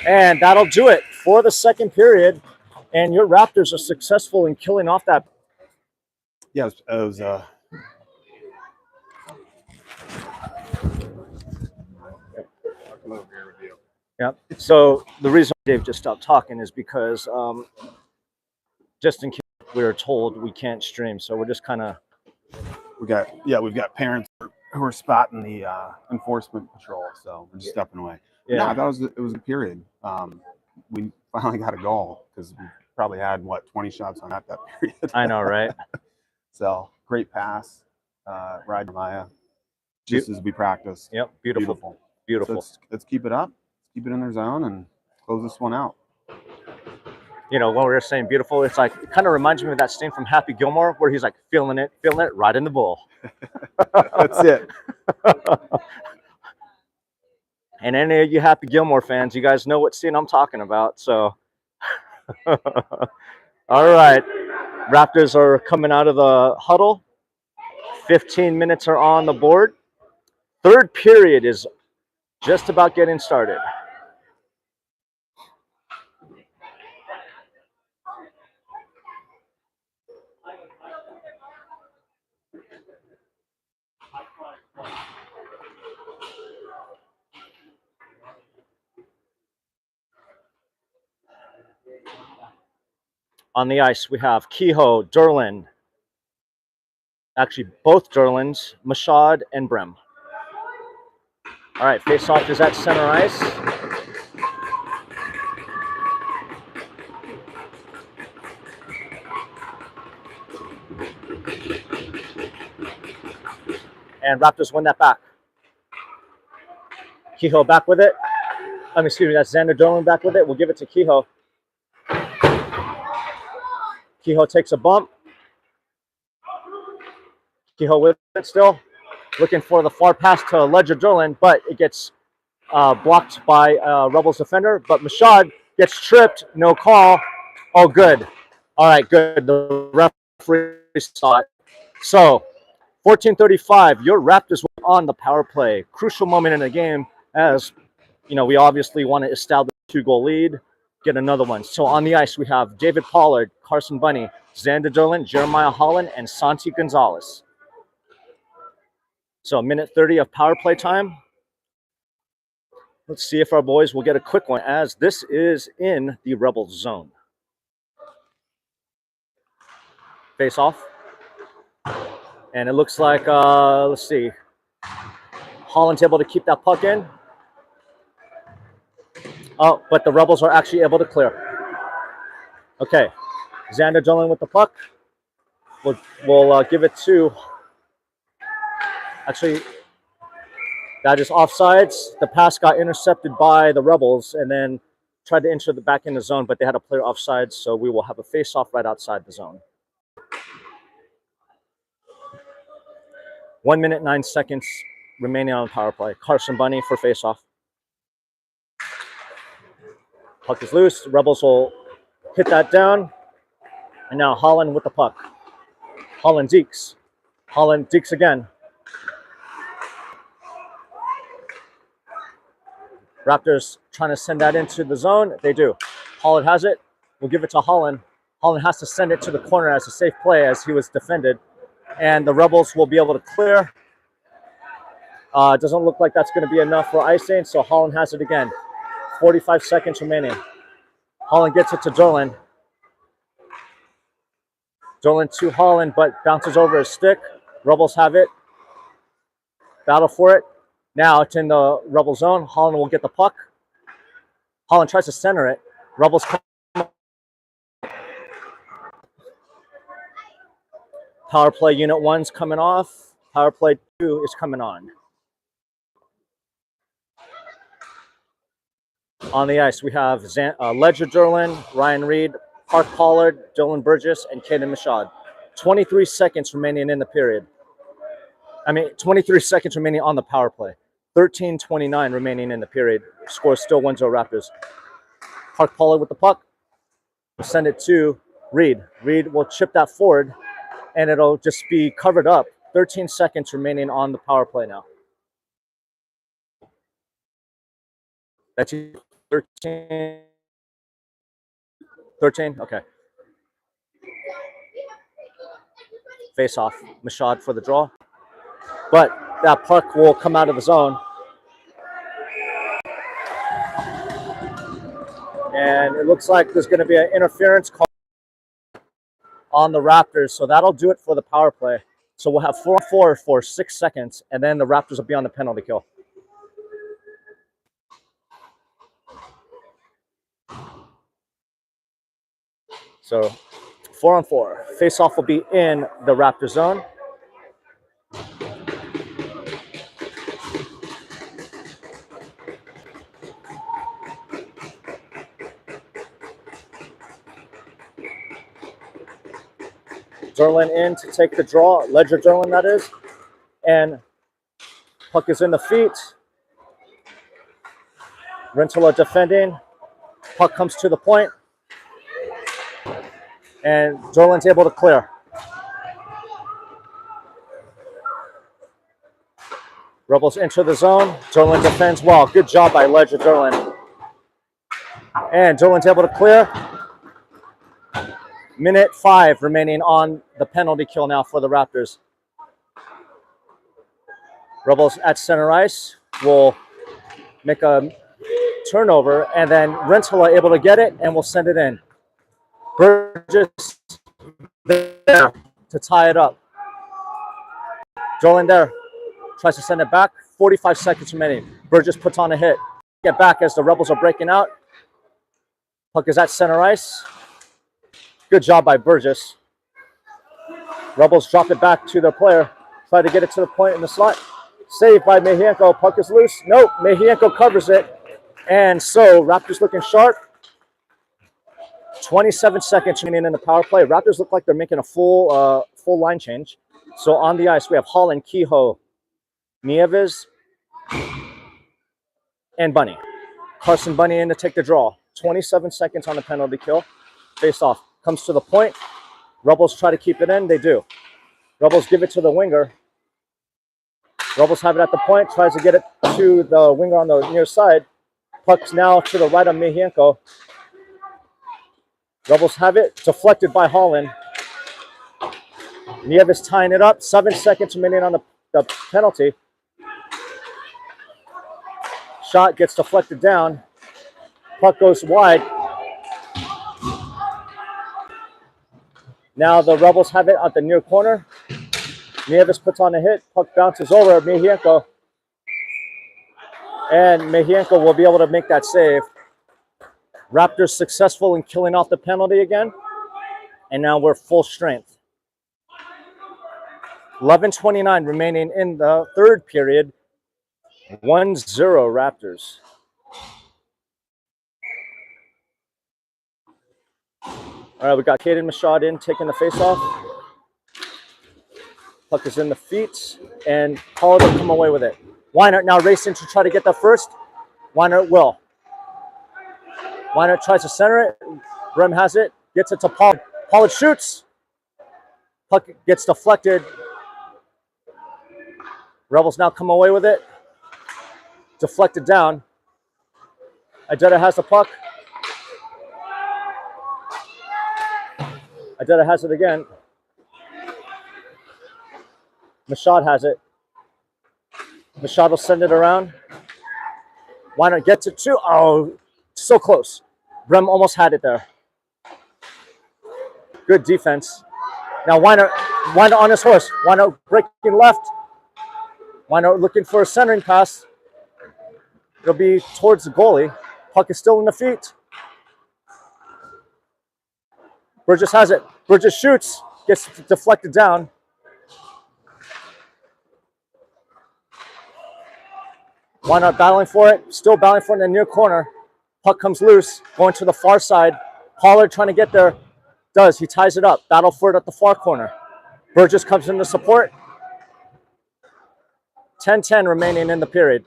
And that'll do it for the second period. And your Raptors are successful in killing off that. Yeah, it was I'll come over here with you. Yeah. So the reason Dave just stopped talking is because just in case we were told we can't stream, so we're just kind of. We've got parents who are spotting the enforcement patrol, so we're just stepping away. Yeah, it was a period. We finally got a goal because we probably had 20 shots on that period. I know, right? So great pass, ride to Maya, just as we practiced. Yep, beautiful. So let's keep it up, keep it in their zone, and close this one out. You know, when we were saying beautiful, it's like it kind of reminds me of that scene from Happy Gilmore where he's like feeling it, riding the bull. That's it. And any of you Happy Gilmore fans, you guys know what scene I'm talking about. So, all right, Raptors are coming out of the huddle. 15 minutes are on the board. Third period is just about getting started. On the ice, we have Kehoe, Derlin, actually both Derlins, Mashad, and Brem. All right, face-off is at center ice. And Raptors win that back. Kehoe back with it. Excuse me, that's Xander Derlin back with it. We'll give it to Kehoe. Kehoe takes a bump. Kehoe with it still. Looking for the far pass to Ledger Derlin, but it gets blocked by Rebels defender. But Mashad gets tripped. No call. Oh, good. All right, good. The referee saw it. So, 14:35, your Raptors were on the power play. Crucial moment in the game as, you know, we obviously want to establish a 2-goal lead, get another one. So on the ice, we have David Pollard, Carson Bunny, Xander Derlin, Jeremiah Holland, and Santi Gonzalez. So minute 30 of power play time. Let's see if our boys will get a quick one as this is in the Rebels zone. Face off. And it looks like, let's see, Holland's able to keep that puck in. Oh, but the Rebels are actually able to clear. Okay, Xander Derlin with the puck. We'll give it to, actually, that is offsides. The pass got intercepted by the Rebels and then tried to enter the back in the zone, but they had a player offsides, so we will have a face-off right outside the zone. 1 minute, 9 seconds remaining on the power play. Carson Bunny for face-off. Puck is loose. Rebels will hit that down. And now Holland with the puck. Holland dekes. Holland dekes again. Raptors trying to send that into the zone. They do. Holland has it. We'll give it to Holland. Holland has to send it to the corner as a safe play as he was defended. And the Rebels will be able to clear. It doesn't look like that's going to be enough for icing, so Holland has it again. 45 seconds remaining. Holland gets it to Derlin. Derlin to Holland, but bounces over his stick. Rebels have it. Battle for it. Now it's in the Rebel zone. Holland will get the puck. Holland tries to center it. Rebels come. Power play unit 1's coming off. Power play 2 is coming on. On the ice, we have Ledger Derlin, Ryan Reed, Park Pollard, Dylan Burgess, and Caden Mashad. 23 seconds remaining in the period. 23 seconds remaining on the power play. 13:29 remaining in the period. Score still 1-0 Raptors. Park Pollard with the puck. We'll send it to Reed. Reed will chip that forward, and it'll just be covered up. 13 seconds remaining on the power play now. That's 13. 13? Okay. Face off. Mashad for the draw. But that puck will come out of the zone. And it looks like there's going to be an interference call on the Raptors. So that'll do it for the power play. So we'll have 4-4 for 6 seconds, and then the Raptors will be on the penalty kill. So 4-on-4. Face-off will be in the Raptor zone. Derlin in to take the draw. Ledger Derlin, that is. And puck is in the feet. Rentala defending. Puck comes to the point. And Derlin's able to clear. Rebels enter the zone. Derlin defends well. Good job by Ledger Derlin. And Derlin's able to clear. Minute 5 remaining on the penalty kill now for the Raptors. Rebels at center ice will make a turnover, and then Rentala able to get it, and will send it in. Burgess there to tie it up. Derlin there tries to send it back. 45 seconds remaining. Burgess puts on a hit. Get back as the Rebels are breaking out. Puck is at center ice. Good job by Burgess. Rebels drop it back to their player. Try to get it to the point in the slot. Saved by Mejienko. Puck is loose. Nope. Mejienko covers it. And so Raptors looking sharp. 27 seconds remaining in the power play. Raptors look like they're making a full line change. So on the ice we have Holland, Kehoe, Nieves, and Bunny. Carson Bunny in to take the draw. 27 seconds on the penalty kill. Face off. Comes to the point. Rebels try to keep it in. They do. Rebels give it to the winger. Rebels have it at the point. Tries to get it to the winger on the near side. Puck's now to the right of Mejienko. Rebels have it. Deflected by Holland. Nieves tying it up. 7 seconds remaining on the penalty. Shot gets deflected down. Puck goes wide. Now the Rebels have it at the near corner. Nieves puts on a hit. Puck bounces over Mejienko. And Mejienko will be able to make that save. Raptors successful in killing off the penalty again. And now we're full strength. 11:29 remaining in the third period. 1-0 Raptors. All right, we got Caden Mashad in, taking the face-off. Puck is in the feet, and Pollard will come away with it. Weinert now racing to try to get the first. Weinert will. Weinert tries to center it. Rem has it, gets it to Pollard. Pollard shoots. Puck gets deflected. Rebels now come away with it. Deflected down. Adetta has the puck. Adetta has it again. Mashad has it. Mashad will send it around. Weiner gets it too. Oh, so close. Rem almost had it there. Good defense. Now Weiner on his horse. Weiner breaking left. Weiner looking for a centering pass. It'll be towards the goalie. Puck is still in the feet. Burgess has it. Burgess shoots. Gets deflected down. Weiner battling for it. Still battling for it in the near corner. Puck comes loose. Going to the far side. Pollard trying to get there. Does. He ties it up. Battle for it at the far corner. Burgess comes in to support. 10-10 remaining in the period.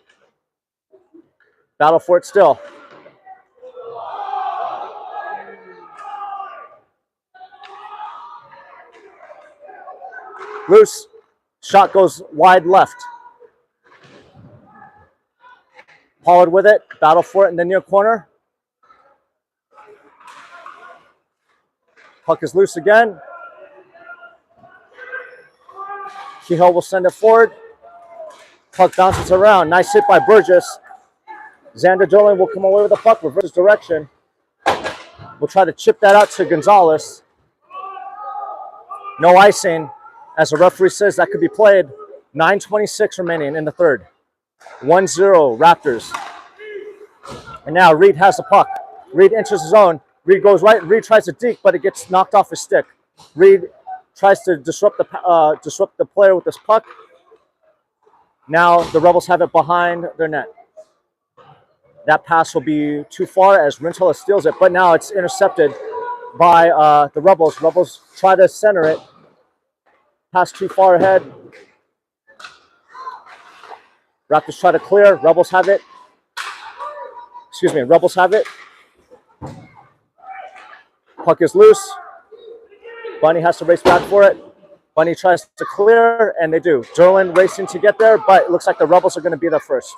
Battle for it still. Loose. Shot goes wide left. Pollard with it. Battle for it in the near corner. Puck is loose again. Kehoe will send it forward. Puck bounces around. Nice hit by Burgess. Xander Dolan will come away with the puck. Reverse direction. will try to chip that out to Gonzalez. No icing. As the referee says, that could be played. 9:26 remaining in the third. 1-0 Raptors. And now Reed has the puck. Reed enters his zone. Reed goes right. Reed tries to deke, but it gets knocked off his stick. Reed tries to disrupt the player with this puck. Now the Rebels have it behind their net. That pass will be too far as Rintala steals it, but now it's intercepted by the Rebels. Rebels try to center it. Pass too far ahead. Raptors try to clear. Rebels have it. Rebels have it. Puck is loose. Bunny has to race back for it. Bunny tries to clear, and they do. Derlin racing to get there, but it looks like the Rebels are going to be there first.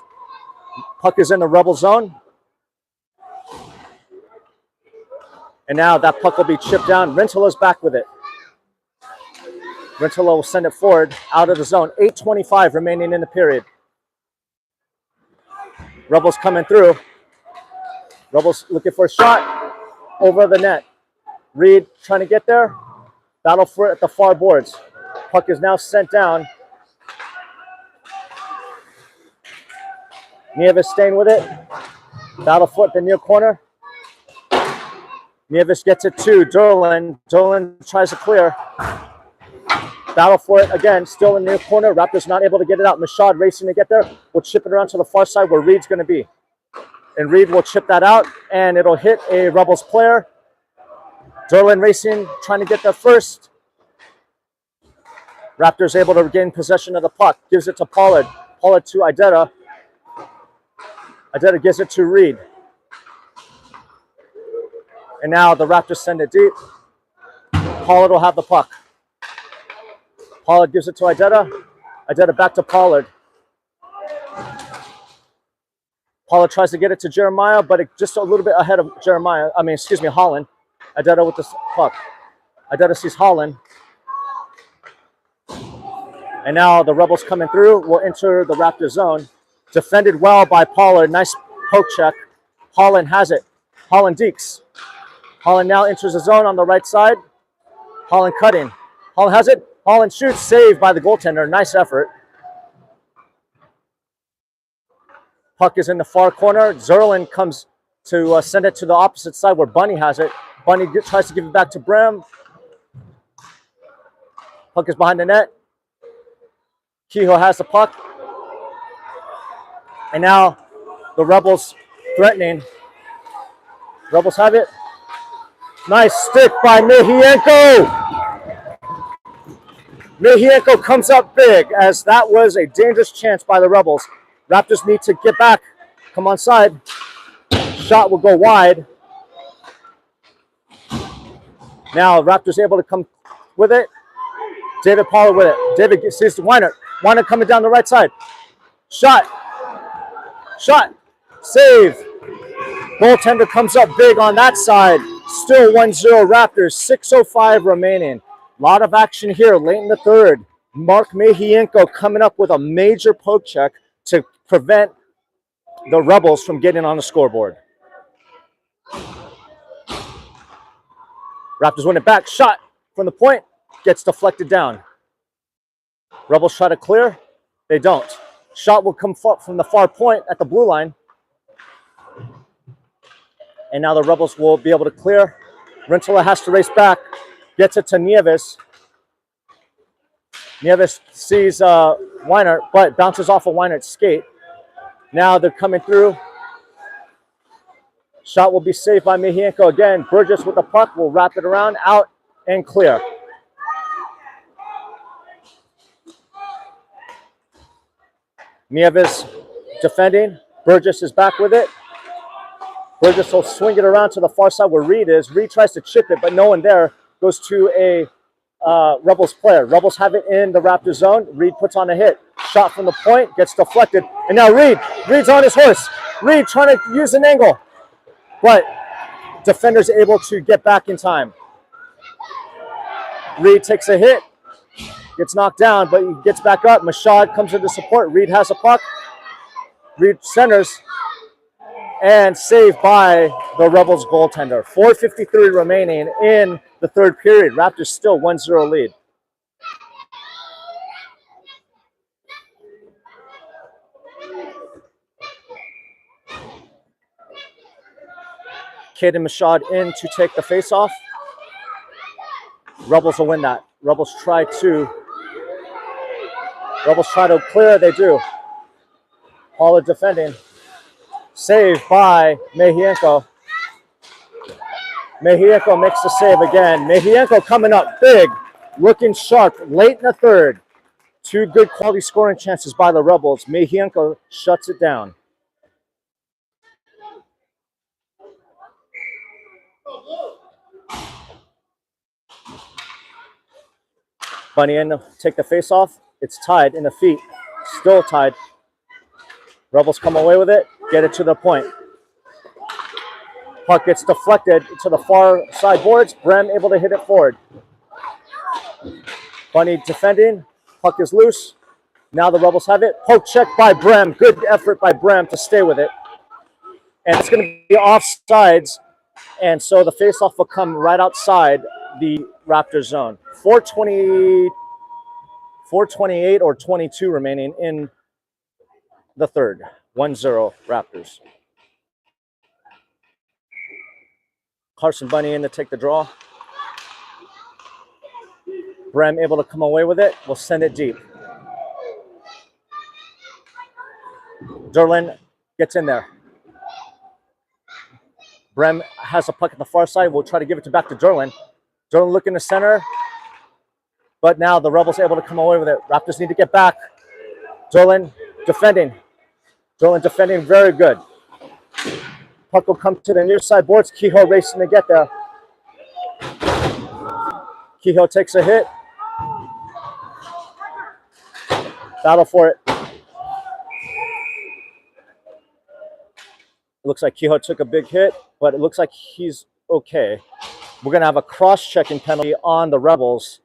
Puck is in the Rebel zone. And now that puck will be chipped down. Rintala's back with it. Rintala will send it forward out of the zone. 8:25 remaining in the period. Rebels coming through. Rebels looking for a shot over the net. Reed trying to get there. Battle for it at the far boards. Puck is now sent down. Nieves staying with it. Battle for it at the near corner. Nieves gets it to Derlin. Derlin tries to clear. Battle for it again, still in the near corner. Raptors not able to get it out. Mashad racing to get there. We'll chip it around to the far side where Reed's going to be. And Reed will chip that out, and it'll hit a Rebels player. Derlin racing, trying to get there first. Raptors able to regain possession of the puck. Gives it to Pollard. Pollard to Idetta. Idetta gives it to Reed. And now the Raptors send it deep. Pollard will have the puck. Pollard gives it to Idetta. Idetta back to Pollard. Pollard tries to get it to Jeremiah, but just a little bit ahead of Jeremiah. Holland. Idetta with the puck. Idetta sees Holland. And now the Rebels coming through will enter the Raptor zone. Defended well by Pollard. Nice poke check. Holland has it. Holland dekes. Holland now enters the zone on the right side. Holland cutting. Holland has it. Holland shoots. Saved by the goaltender. Nice effort. Puck is in the far corner. Zerlin comes to send it to the opposite side where Bunny has it. Bunny tries to give it back to Brim. Puck is behind the net. Kehoe has the puck. And now the Rebels threatening. Rebels have it. Nice stick by Mihienko. Mihienko comes up big as that was a dangerous chance by the Rebels. Raptors need to get back. Come on side. Shot will go wide. Now Raptors able to come with it. David Pollard with it. David sees the Weiner. Weiner coming down the right side. Shot. Shot. Save. Goaltender comes up big on that side. Still 1-0 Raptors. 6:05 remaining. A lot of action here late in the third. Mark Mihienko coming up with a major poke check to prevent the Rebels from getting on the scoreboard. Raptors win it back. Shot from the point. Gets deflected down. Rebels try to clear. They don't. Shot will come from the far point at the blue line. And now the Rebels will be able to clear. Rintala has to race back. Gets it to Nieves. Nieves sees Weiner, but bounces off of Weiner's skate. Now they're coming through. Shot will be saved by Mihienko again. Burgess with the puck will wrap it around, out, and clear. Nieves defending. Burgess is back with it. Burgess will swing it around to the far side where Reed is. Reed tries to chip it, but no one there. Goes to a Rebels player. Rebels have it in the Raptor zone. Reed puts on a hit. Shot from the point, gets deflected. And now Reed's on his horse. Reed trying to use an angle. But defender's able to get back in time. Reed takes a hit. Gets knocked down, but he gets back up. Mashad comes into support. Reed has a puck. Reed centers. And saved by the Rebels goaltender. 4:53 remaining in the third period. Raptors still 1-0 lead. Caden Mashad in to take the faceoff. Rebels will win that. Rebels try to clear. They do. Pollard defending. Saved by Mejienko. Mejienko makes the save again. Mejienko coming up big, looking sharp late in the third. Two good quality scoring chances by the Rebels. Mejienko shuts it down. Bunny in to take the face off. It's tied in the feet. Still tied. Rebels come away with it. Get it to the point. Puck gets deflected to the far side boards. Brem able to hit it forward. Bunny defending. Puck is loose. Now the Rebels have it. Poke check by Brem. Good effort by Brem to stay with it. And it's going to be offsides. And so the faceoff will come right outside the Raptor zone. 4:28 or 22 remaining in the third. 1-0 Raptors. Carson Bunny in to take the draw. Brem able to come away with it. We'll send it deep. Derlin gets in there. Brem has a puck at the far side. We'll try to give it back to Derlin. Derlin looking to center. But now the Rebels able to come away with it. Raptors need to get back. Derlin defending. Derlin defending very good. Puck will come to the near side boards. Kehoe racing to get there. Kehoe takes a hit. Battle for it. It looks like Kehoe took a big hit, but it looks like he's okay. We're going to have a cross-checking penalty on the Rebels.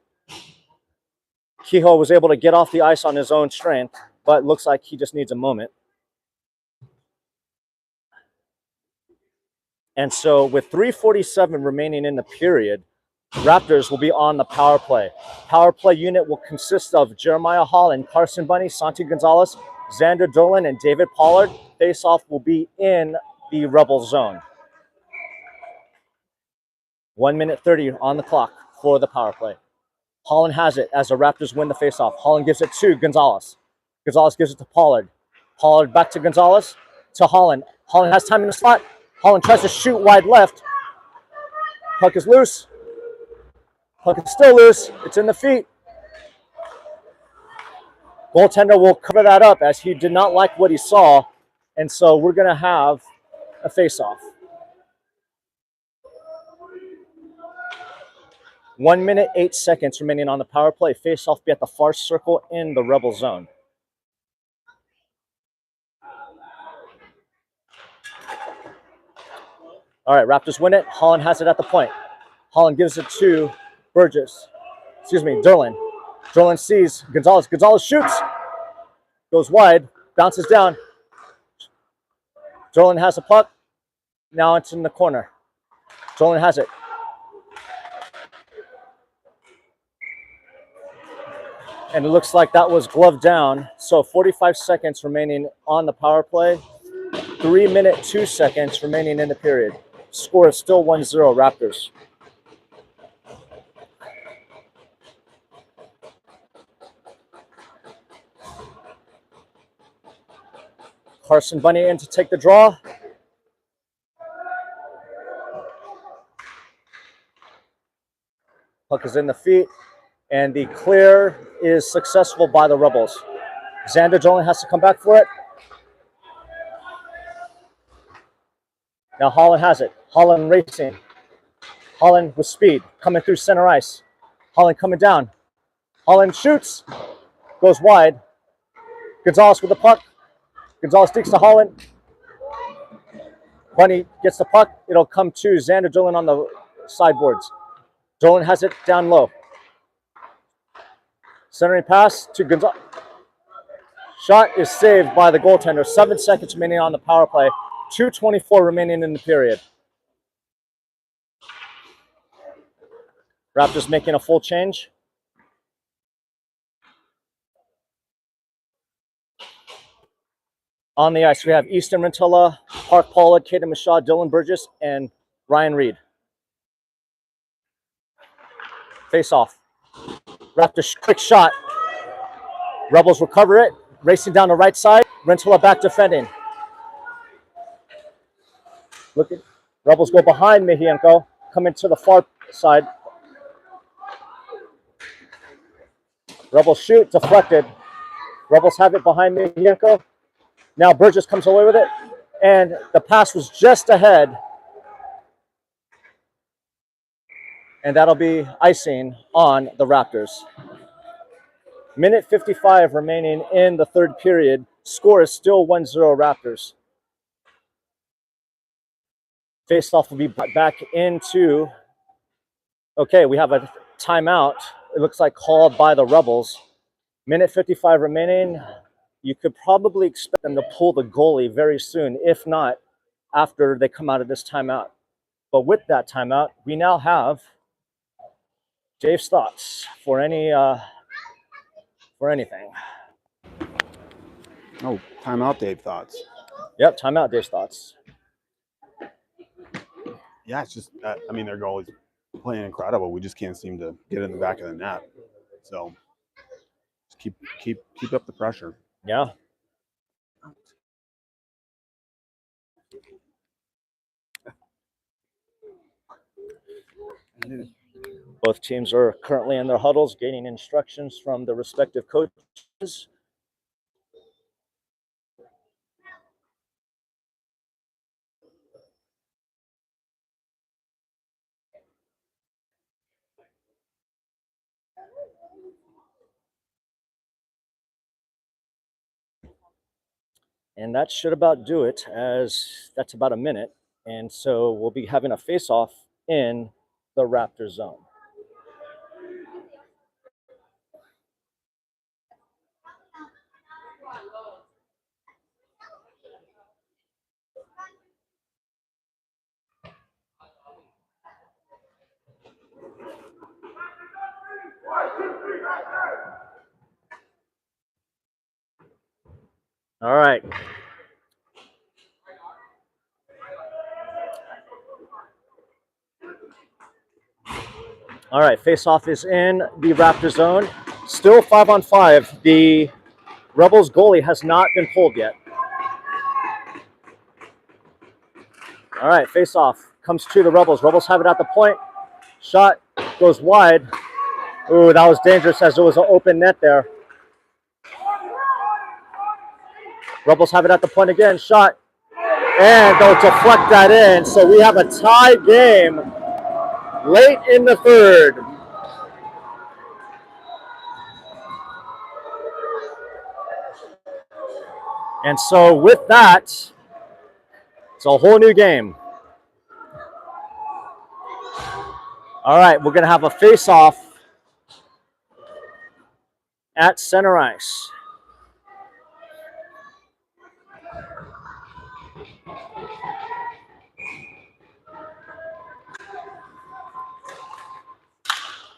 Kehoe was able to get off the ice on his own strength, but it looks like he just needs a moment. And so with 3:47 remaining in the period, Raptors will be on the power play. Power play unit will consist of Jeremiah Holland, Carson Bunny, Santi Gonzalez, Xander Dolan, and David Pollard. Face-off will be in the Rebel zone. 1:30 on the clock for the power play. Holland has it as the Raptors win the face-off. Holland gives it to Gonzalez. Gonzalez gives it to Pollard. Pollard back to Gonzalez, to Holland. Holland has time in the slot. Holland tries to shoot wide left. Puck is loose. Puck is still loose. It's in the feet. Goaltender will cover that up as he did not like what he saw. And so we're going to have a face-off. 1:08 remaining on the power play. Face-off be at the far circle in the Rebel zone. All right, Raptors win it. Holland has it at the point. Holland gives it to Derlin. Derlin sees Gonzalez. Gonzalez shoots. Goes wide. Bounces down. Derlin has a puck. Now it's in the corner. Derlin has it. And it looks like that was gloved down. So 45 seconds remaining on the power play. 3:02 remaining in the period. Score is still 1-0 Raptors. Carson Bunny in to take the draw. Puck is in the feet. And the clear is successful by the Rebels. Xander Dolan has to come back for it. Now Holland has it. Holland racing. Holland with speed, coming through center ice. Holland coming down. Holland shoots. Goes wide. Gonzalez with the puck. Gonzalez digs to Holland. Bunny gets the puck. It'll come to Xander Dolan on the sideboards. Dolan has it down low. Centering pass to Gonzalez. Shot is saved by the goaltender. 7 seconds remaining on the power play. 2:24 remaining in the period. Raptors making a full change. On the ice, we have Easton Rentilla, Park Pollard, Caden Mashaw, Dylan Burgess, and Ryan Reed. Face off. Raptors quick shot. Rebels recover it. Racing down the right side. Rentilla back defending. Look at Rebels go behind Mejienko. Coming to the far side. Rebels shoot. Deflected. Rebels have it behind Mejienko. Now Burgess comes away with it. And the pass was just ahead. And that'll be icing on the Raptors. Minute 55 remaining in the third period. Score is still 1-0 Raptors. Faceoff will be back into... Okay, we have a timeout. It looks like called by the Rebels. Minute 55 remaining. You could probably expect them to pull the goalie very soon, if not after they come out of this timeout. But with that timeout, we now have Dave's thoughts for anything. Oh, timeout, Dave thoughts. Yep, timeout, Dave's thoughts. Yeah, it's just, I mean, their goalie's playing incredible. We just can't seem to get in the back of the net. So just keep up the pressure. Yeah. Both teams are currently in their huddles, gaining instructions from the respective coaches. And that should about do it, as that's about a minute. And so we'll be having a face-off in the Raptor zone. All right. All right, face-off is in the Raptor zone. Still 5-on-5. The Rebels goalie has not been pulled yet. All right, face-off comes to the Rebels. Rebels have it at the point. Shot goes wide. Ooh, that was dangerous as there was an open net there. Rebels have it at the point again. Shot. And they'll deflect that in. So we have a tie game late in the third. And so with that, it's a whole new game. All right, we're going to have a face-off at center ice.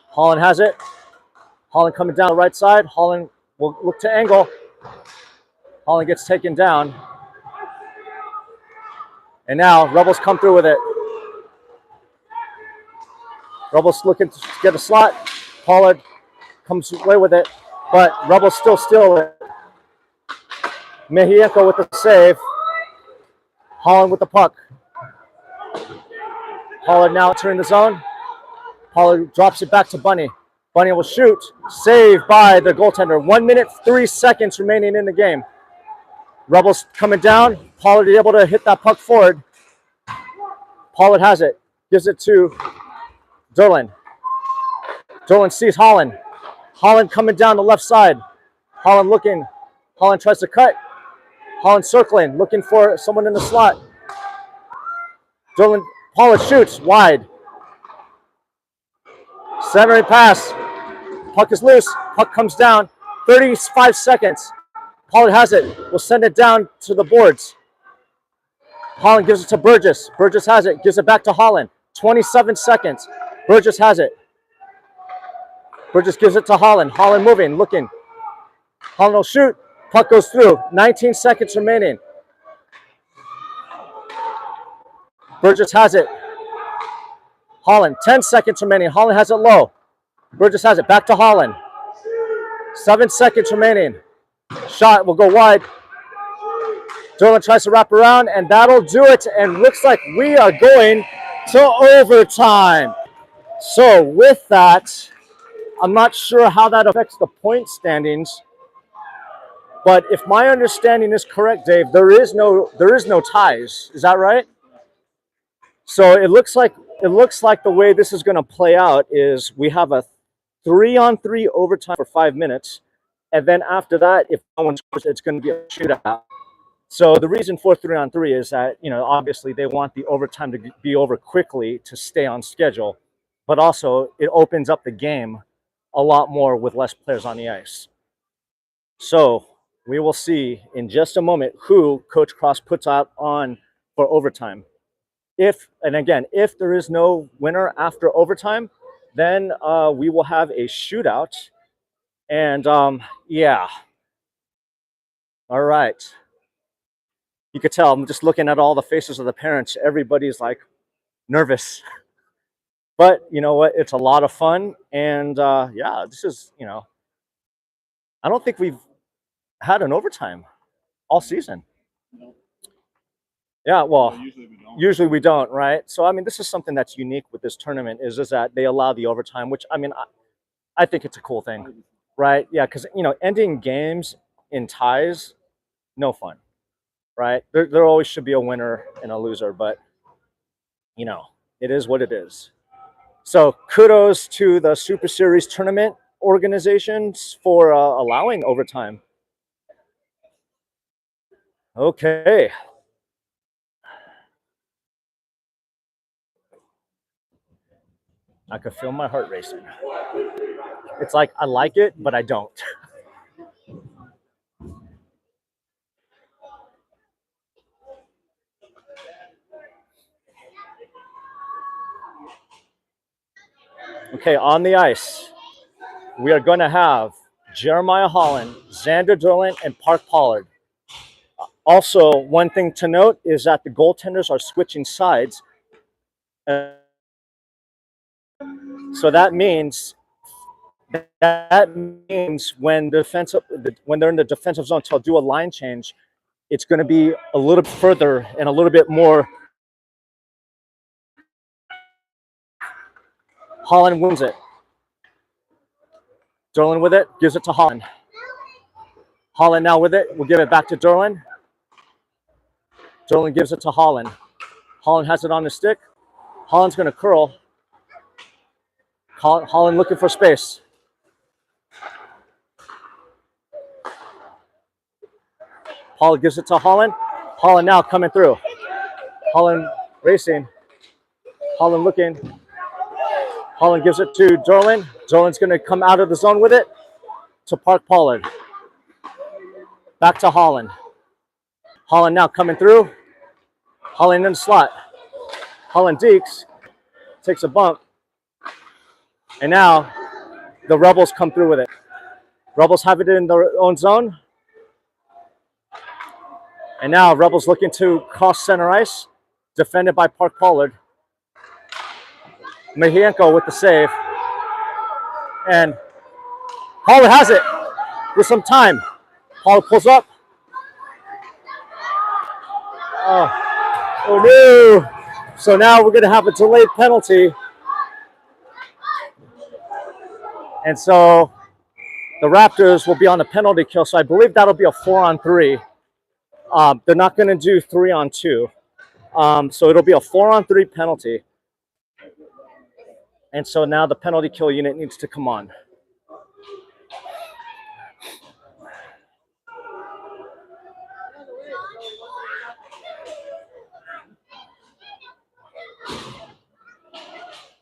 Holland has it. Holland coming down the right side. Holland will look to angle. Holland gets taken down. And now Rebels come through with it. Rebels looking to get a slot. Pollard comes away with it, but Rebels still steal it. Mejienko with the save. Holland with the puck. Pollard now entering the zone. Pollard drops it back to Bunny. Bunny will shoot. Saved by the goaltender. 1 minute, 3 seconds remaining in the game. Rebels coming down. Pollard able to hit that puck forward. Pollard has it. Gives it to Derlin. Derlin sees Holland. Holland coming down the left side. Holland looking. Holland tries to cut. Holland circling, looking for someone in the slot. Derlin, Pollard shoots wide. Centering pass. Puck is loose. Puck comes down. 35 seconds. Pollard has it. We'll send it down to the boards. Holland gives it to Burgess. Burgess has it, gives it back to Holland. 27 seconds. Burgess has it. Burgess gives it to Holland. Holland moving, looking. Holland will shoot. Puck goes through. 19 seconds remaining. Burgess has it. Holland, 10 seconds remaining. Holland has it low. Burgess has it. Back to Holland. 7 seconds remaining. Shot will go wide. Derlin tries to wrap around, and that'll do it. And looks like we are going to overtime. So with that, I'm not sure how that affects the point standings. But if my understanding is correct, Dave, there is no ties. Is that right? So it looks like the way this is going to play out is we have a 3-on-3 overtime for 5 minutes, and then after that, if no one scores, it's going to be a shootout. So the reason for 3-on-3 is that, you know, obviously they want the overtime to be over quickly to stay on schedule, but also it opens up the game a lot more with less players on the ice. So we will see in just a moment who Coach Cross puts out on for overtime. If there is no winner after overtime, then we will have a shootout. And yeah. All right. You could tell, I'm just looking at all the faces of the parents. Everybody's like nervous. But you know what? It's a lot of fun. And yeah, this is, you know, I don't think we've had an overtime all season. Yeah, well, usually we don't, right? So, I mean, this is something that's unique with this tournament is that they allow the overtime, which, I mean, I think it's a cool thing, right? Yeah, because, you know, ending games in ties, no fun, right? There always should be a winner and a loser, but, you know, it is what it is. So kudos to the Superseries tournament organizations for allowing overtime. Okay. I could feel my heart racing. It's like I like it, but I don't. Okay, on the ice, we are going to have Jeremiah Holland, Xander Derlin, and Park Pollard. Also, one thing to note is that the goaltenders are switching sides. So that means when they're in the defensive zone to do a line change, it's going to be a little bit further and a little bit more. Holland wins it. Derlin with it, gives it to Holland. Holland now with it, we'll give it back to Derlin. Derlin gives it to Holland. Holland has it on the stick. Holland's going to curl. Holland looking for space. Pollard gives it to Holland. Holland now coming through. Holland racing. Holland looking. Holland gives it to Derlin. Derlin's going to come out of the zone with it to Park Pollard. Back to Holland. Holland now coming through. Holland in the slot. Holland dekes. Takes a bump. And now the Rebels come through with it. Rebels have it in their own zone. And now Rebels looking to cross center ice. Defended by Park Pollard. Mejienko with the save. And Pollard has it with some time. Pollard pulls up. Oh no. So now we're going to have a delayed penalty. And so the Raptors will be on a penalty kill. So I believe that'll be a 4-on-3. They're not going to do 3-on-2. So it'll be a 4-on-3 penalty. And so now the penalty kill unit needs to come on.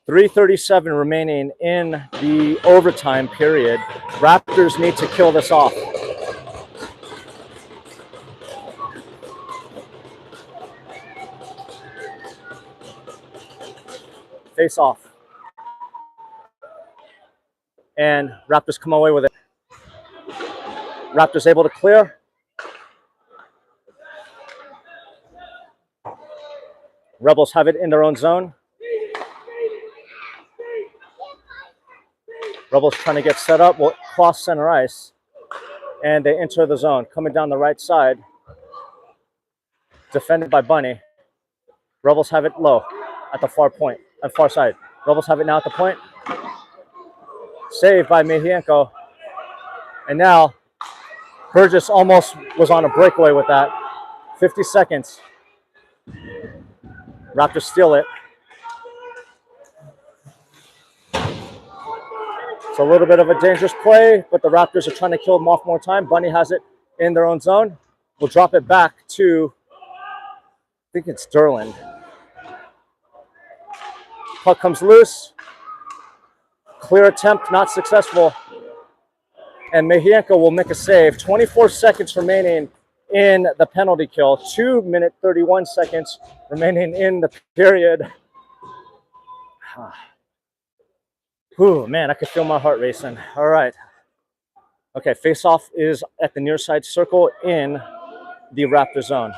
.337 remaining in the overtime period. Raptors need to kill this off. face off. And Raptors come away with it. Raptors able to clear. Rebels have it in their own zone. Rebels trying to get set up, will cross center ice. And they enter the zone, coming down the right side. Defended by Bunny. Rebels have it low at the far point, at far side. Rebels have it now at the point. Saved by Mejienko. And now, Burgess almost was on a breakaway with that. 50 seconds. Raptors steal it. It's a little bit of a dangerous play, but the Raptors are trying to kill them off more time. Bunny has it in their own zone. We'll drop it back to, I think it's Derland. Puck comes loose. Clear attempt, not successful. And Mejienko will make a save. 24 seconds remaining in the penalty kill. 2 minute 31 seconds remaining in the period. Whew, man, I could feel my heart racing. All right. Okay, face-off is at the near side circle in the Raptor zone.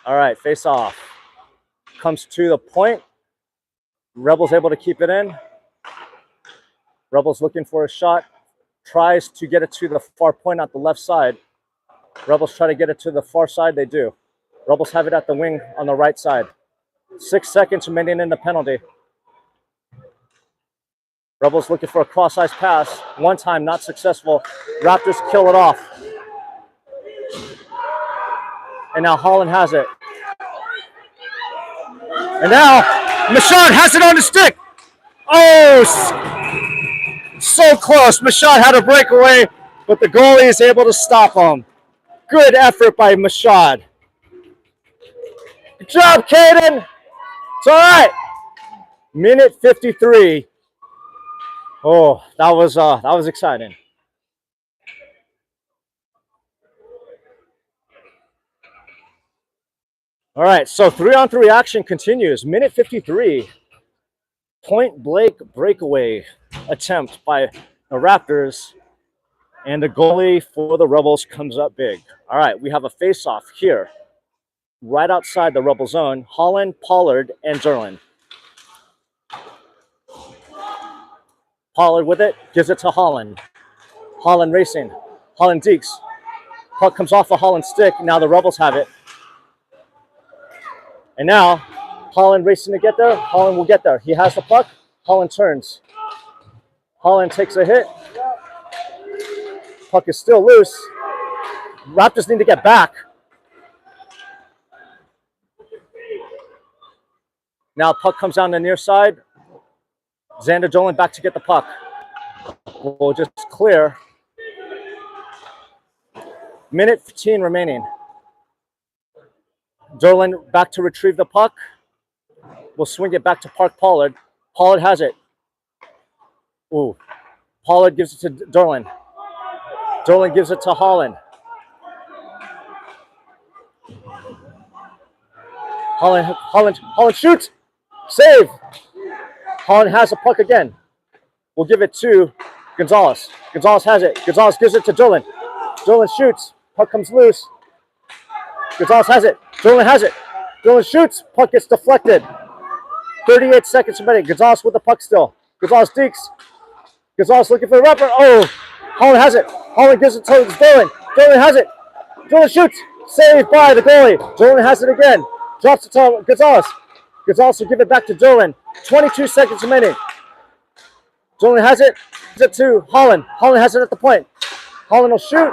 All right, face-off. Comes to the point. Rebels able to keep it in. Rebels looking for a shot. Tries to get it to the far point at the left side. Rebels try to get it to the far side. They do. Rebels have it at the wing on the right side. 6 seconds remaining in the penalty. Rebels looking for a cross-ice pass. One time, not successful. Raptors kill it off. And now Holland has it. And now Michaud has it on the stick. Oh, so close. Michaud had a breakaway, but the goalie is able to stop him. Good effort by Michaud. Good job, Caden. It's all right. Minute 53. Oh, that was exciting. All right, so 3-on-3 action continues. Minute 53. Point blank breakaway attempt by the Raptors. And the goalie for the Rebels comes up big. All right, we have a face-off here. Right outside the Rebel zone. Holland, Pollard, and Derland. Pollard with it, gives it to Holland. Holland racing. Holland dekes. Puck comes off of Holland's stick. Now the Rebels have it. And now, Holland racing to get there. Holland will get there. He has the puck. Holland turns. Holland takes a hit. Puck is still loose. Raptors need to get back. Now puck comes down the near side. Xander Dolan back to get the puck. We'll just clear. Minute 15 remaining. Dolan back to retrieve the puck. We'll swing it back to Park Pollard. Pollard has it. Ooh. Pollard gives it to Dolan. Dolan gives it to Holland. Holland shoots. Save. Holland has the puck again. We'll give it to Gonzalez. Gonzalez has it. Gonzalez gives it to Dolan. Dolan shoots. Puck comes loose. Gonzalez has it. Dolan has it. Dolan shoots. Puck gets deflected. 38 seconds remaining. Gonzalez with the puck still. Gonzalez dekes. Gonzalez looking for the Raptor. Oh, Holland has it. Holland gives it to Dolan. Dolan has it. Dolan shoots. Saved by the goalie. Dolan has it again. Drops it to Gonzalez. Gonzalez will give it back to Dolan. 22 seconds remaining. Dolan has it. Gives it to Holland. Holland has it at the point. Holland will shoot,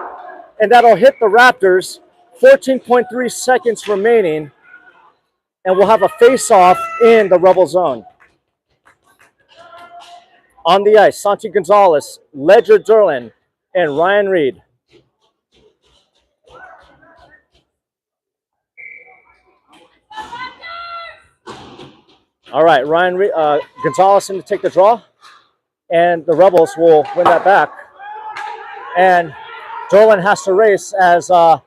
and that'll hit the Raptors. 14.3 seconds remaining, and we'll have a face-off in the Rebel zone. On the ice, Santi Gonzalez, Ledger Derlin, and Ryan Reed. All right, Gonzalez in to take the draw, and the Rebels will win that back. And Dolan has to race as Dolan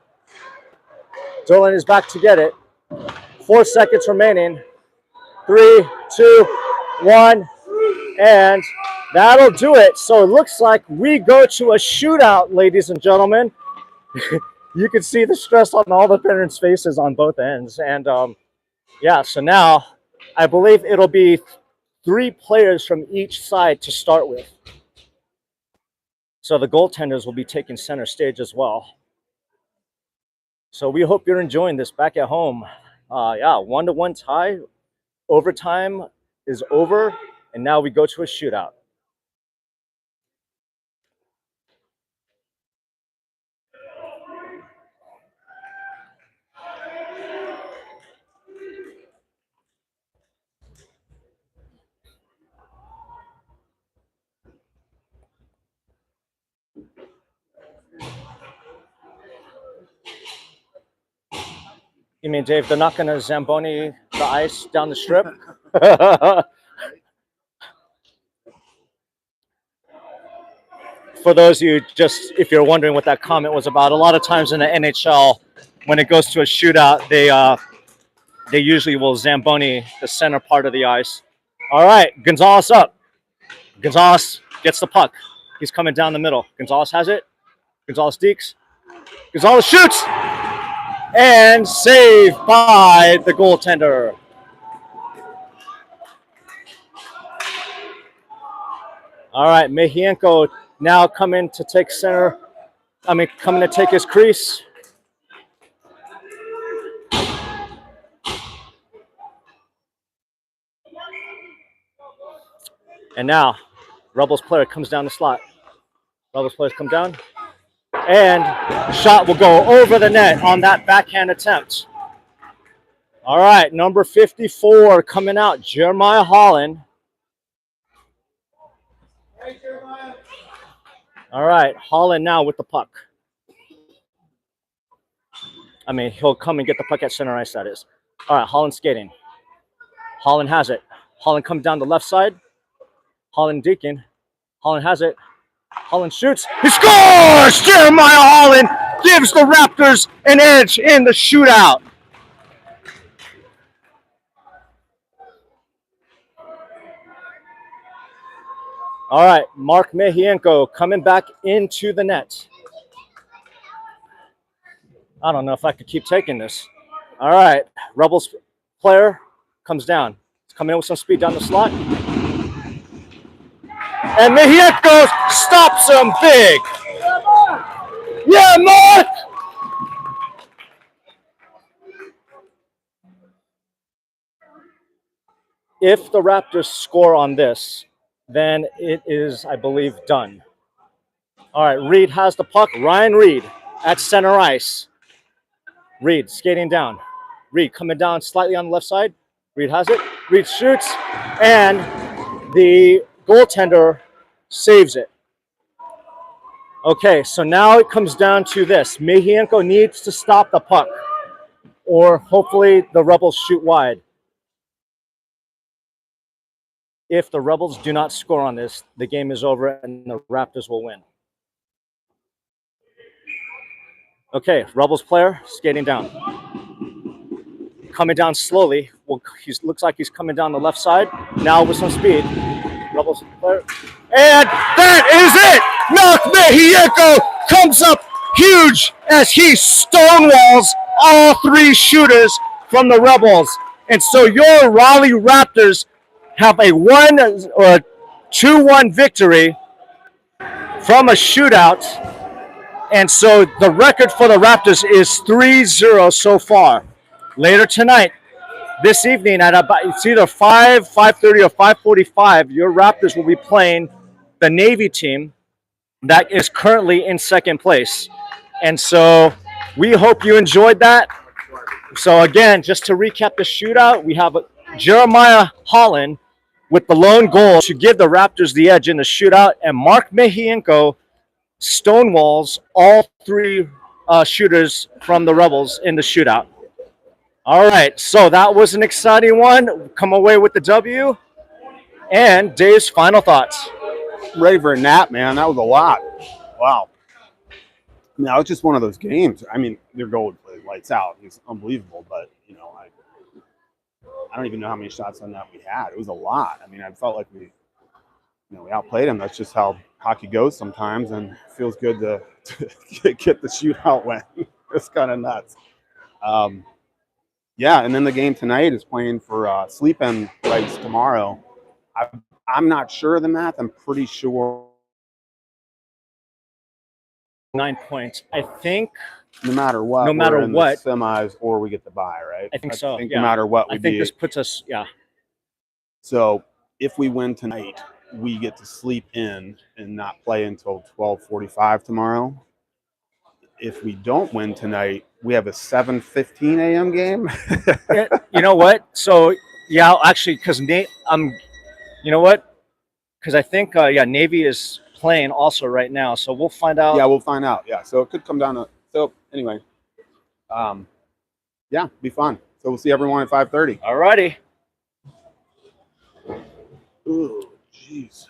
is back to get it. 4 seconds remaining. 3, 2, 1, and that'll do it. So it looks like we go to a shootout, ladies and gentlemen. You can see the stress on all the parents' faces on both ends. And yeah, so now I believe it'll be 3 players from each side to start with. So the goaltenders will be taking center stage as well. So we hope you're enjoying this back at home. Yeah, 1-1 tie. Overtime is over, and now we go to a shootout. You mean, Dave, they're not going to Zamboni the ice down the strip? For those of you, just if you're wondering what that comment was about, a lot of times in the NHL, when it goes to a shootout, they usually will Zamboni the center part of the ice. All right, Gonzalez up. Gonzalez gets the puck. He's coming down the middle. Gonzalez has it. Gonzalez deeks. Gonzalez shoots! And saved by the goaltender. All right, Mejienko now coming to take center. Coming to take his crease. And now, Rebels player comes down the slot. Rebels players come down. And shot will go over the net on that backhand attempt. All right, number 54 coming out, Jeremiah Holland. All right, Holland now with the puck. He'll come and get the puck at center ice, that is. All right, Holland skating. Holland has it. Holland comes down the left side. Holland deking. Holland has it. Holland shoots. He scores! Jeremiah Holland gives the Raptors an edge in the shootout. All right, Mark Mejienko coming back into the net. I don't know if I could keep taking this. All right, Rebels player comes down. He's coming in with some speed down the slot. And Mejienko stops him big. Yeah, Mark! If the Raptors score on this, then it is, I believe, done. All right, Reed has the puck. Ryan Reed at center ice. Reed skating down. Reed coming down slightly on the left side. Reed has it. Reed shoots, and the goaltender saves it. Okay, so now it comes down to this. Mejienko needs to stop the puck, or hopefully the Rebels shoot wide. If the Rebels do not score on this, the game is over and the Raptors will win. Okay, Rebels player skating down. Coming down slowly. Well, looks like he's coming down the left side. Now with some speed. Rebels player. And that is it! Mark Mejienko comes up huge as he stonewalls all 3 shooters from the Rebels. And so your Raleigh Raptors have a 2-1 victory from a shootout. And so the record for the Raptors is 3-0 so far. Later tonight, this evening at about, it's either 5:30 or 5:45, your Raptors will be playing the Navy team that is currently in second place. And so we hope you enjoyed that. So again, just to recap the shootout, we have Jeremiah Holland with the lone goal to give the Raptors the edge in the shootout, and Mark Mejienko stonewalls all 3 shooters from the Rebels in the shootout. All right, so that was an exciting one. Come away with the W. And Dave's final thoughts. Ready for a nap, man. That was a lot. Wow. Now it's just one of those games. I mean, their goal lights out. It's unbelievable, but I don't even know how many shots on that we had. It was a lot. I mean, I felt like we outplayed them. That's just how hockey goes sometimes, and it feels good to get the shootout win. It's kind of nuts. Yeah, and then the game tonight is playing for sleep-in rights tomorrow. I'm not sure of the math. I'm pretty sure 9 points. I think no matter what, no matter we're in what, the semis or we get the bye, right? I think so. I think yeah. no matter what, I think this puts us. Yeah. So if we win tonight, we get to sleep in and not play until 12:45 tomorrow. If we don't win tonight, we have a 7:15 a.m. game. You know what? So yeah, actually, because Nate, you know what? Because I think Navy is playing also right now, so we'll find out. Yeah, we'll find out. Yeah, so it could come down to. So anyway, yeah, be fun. So we'll see everyone at 5:30. Alrighty. Oh, jeez.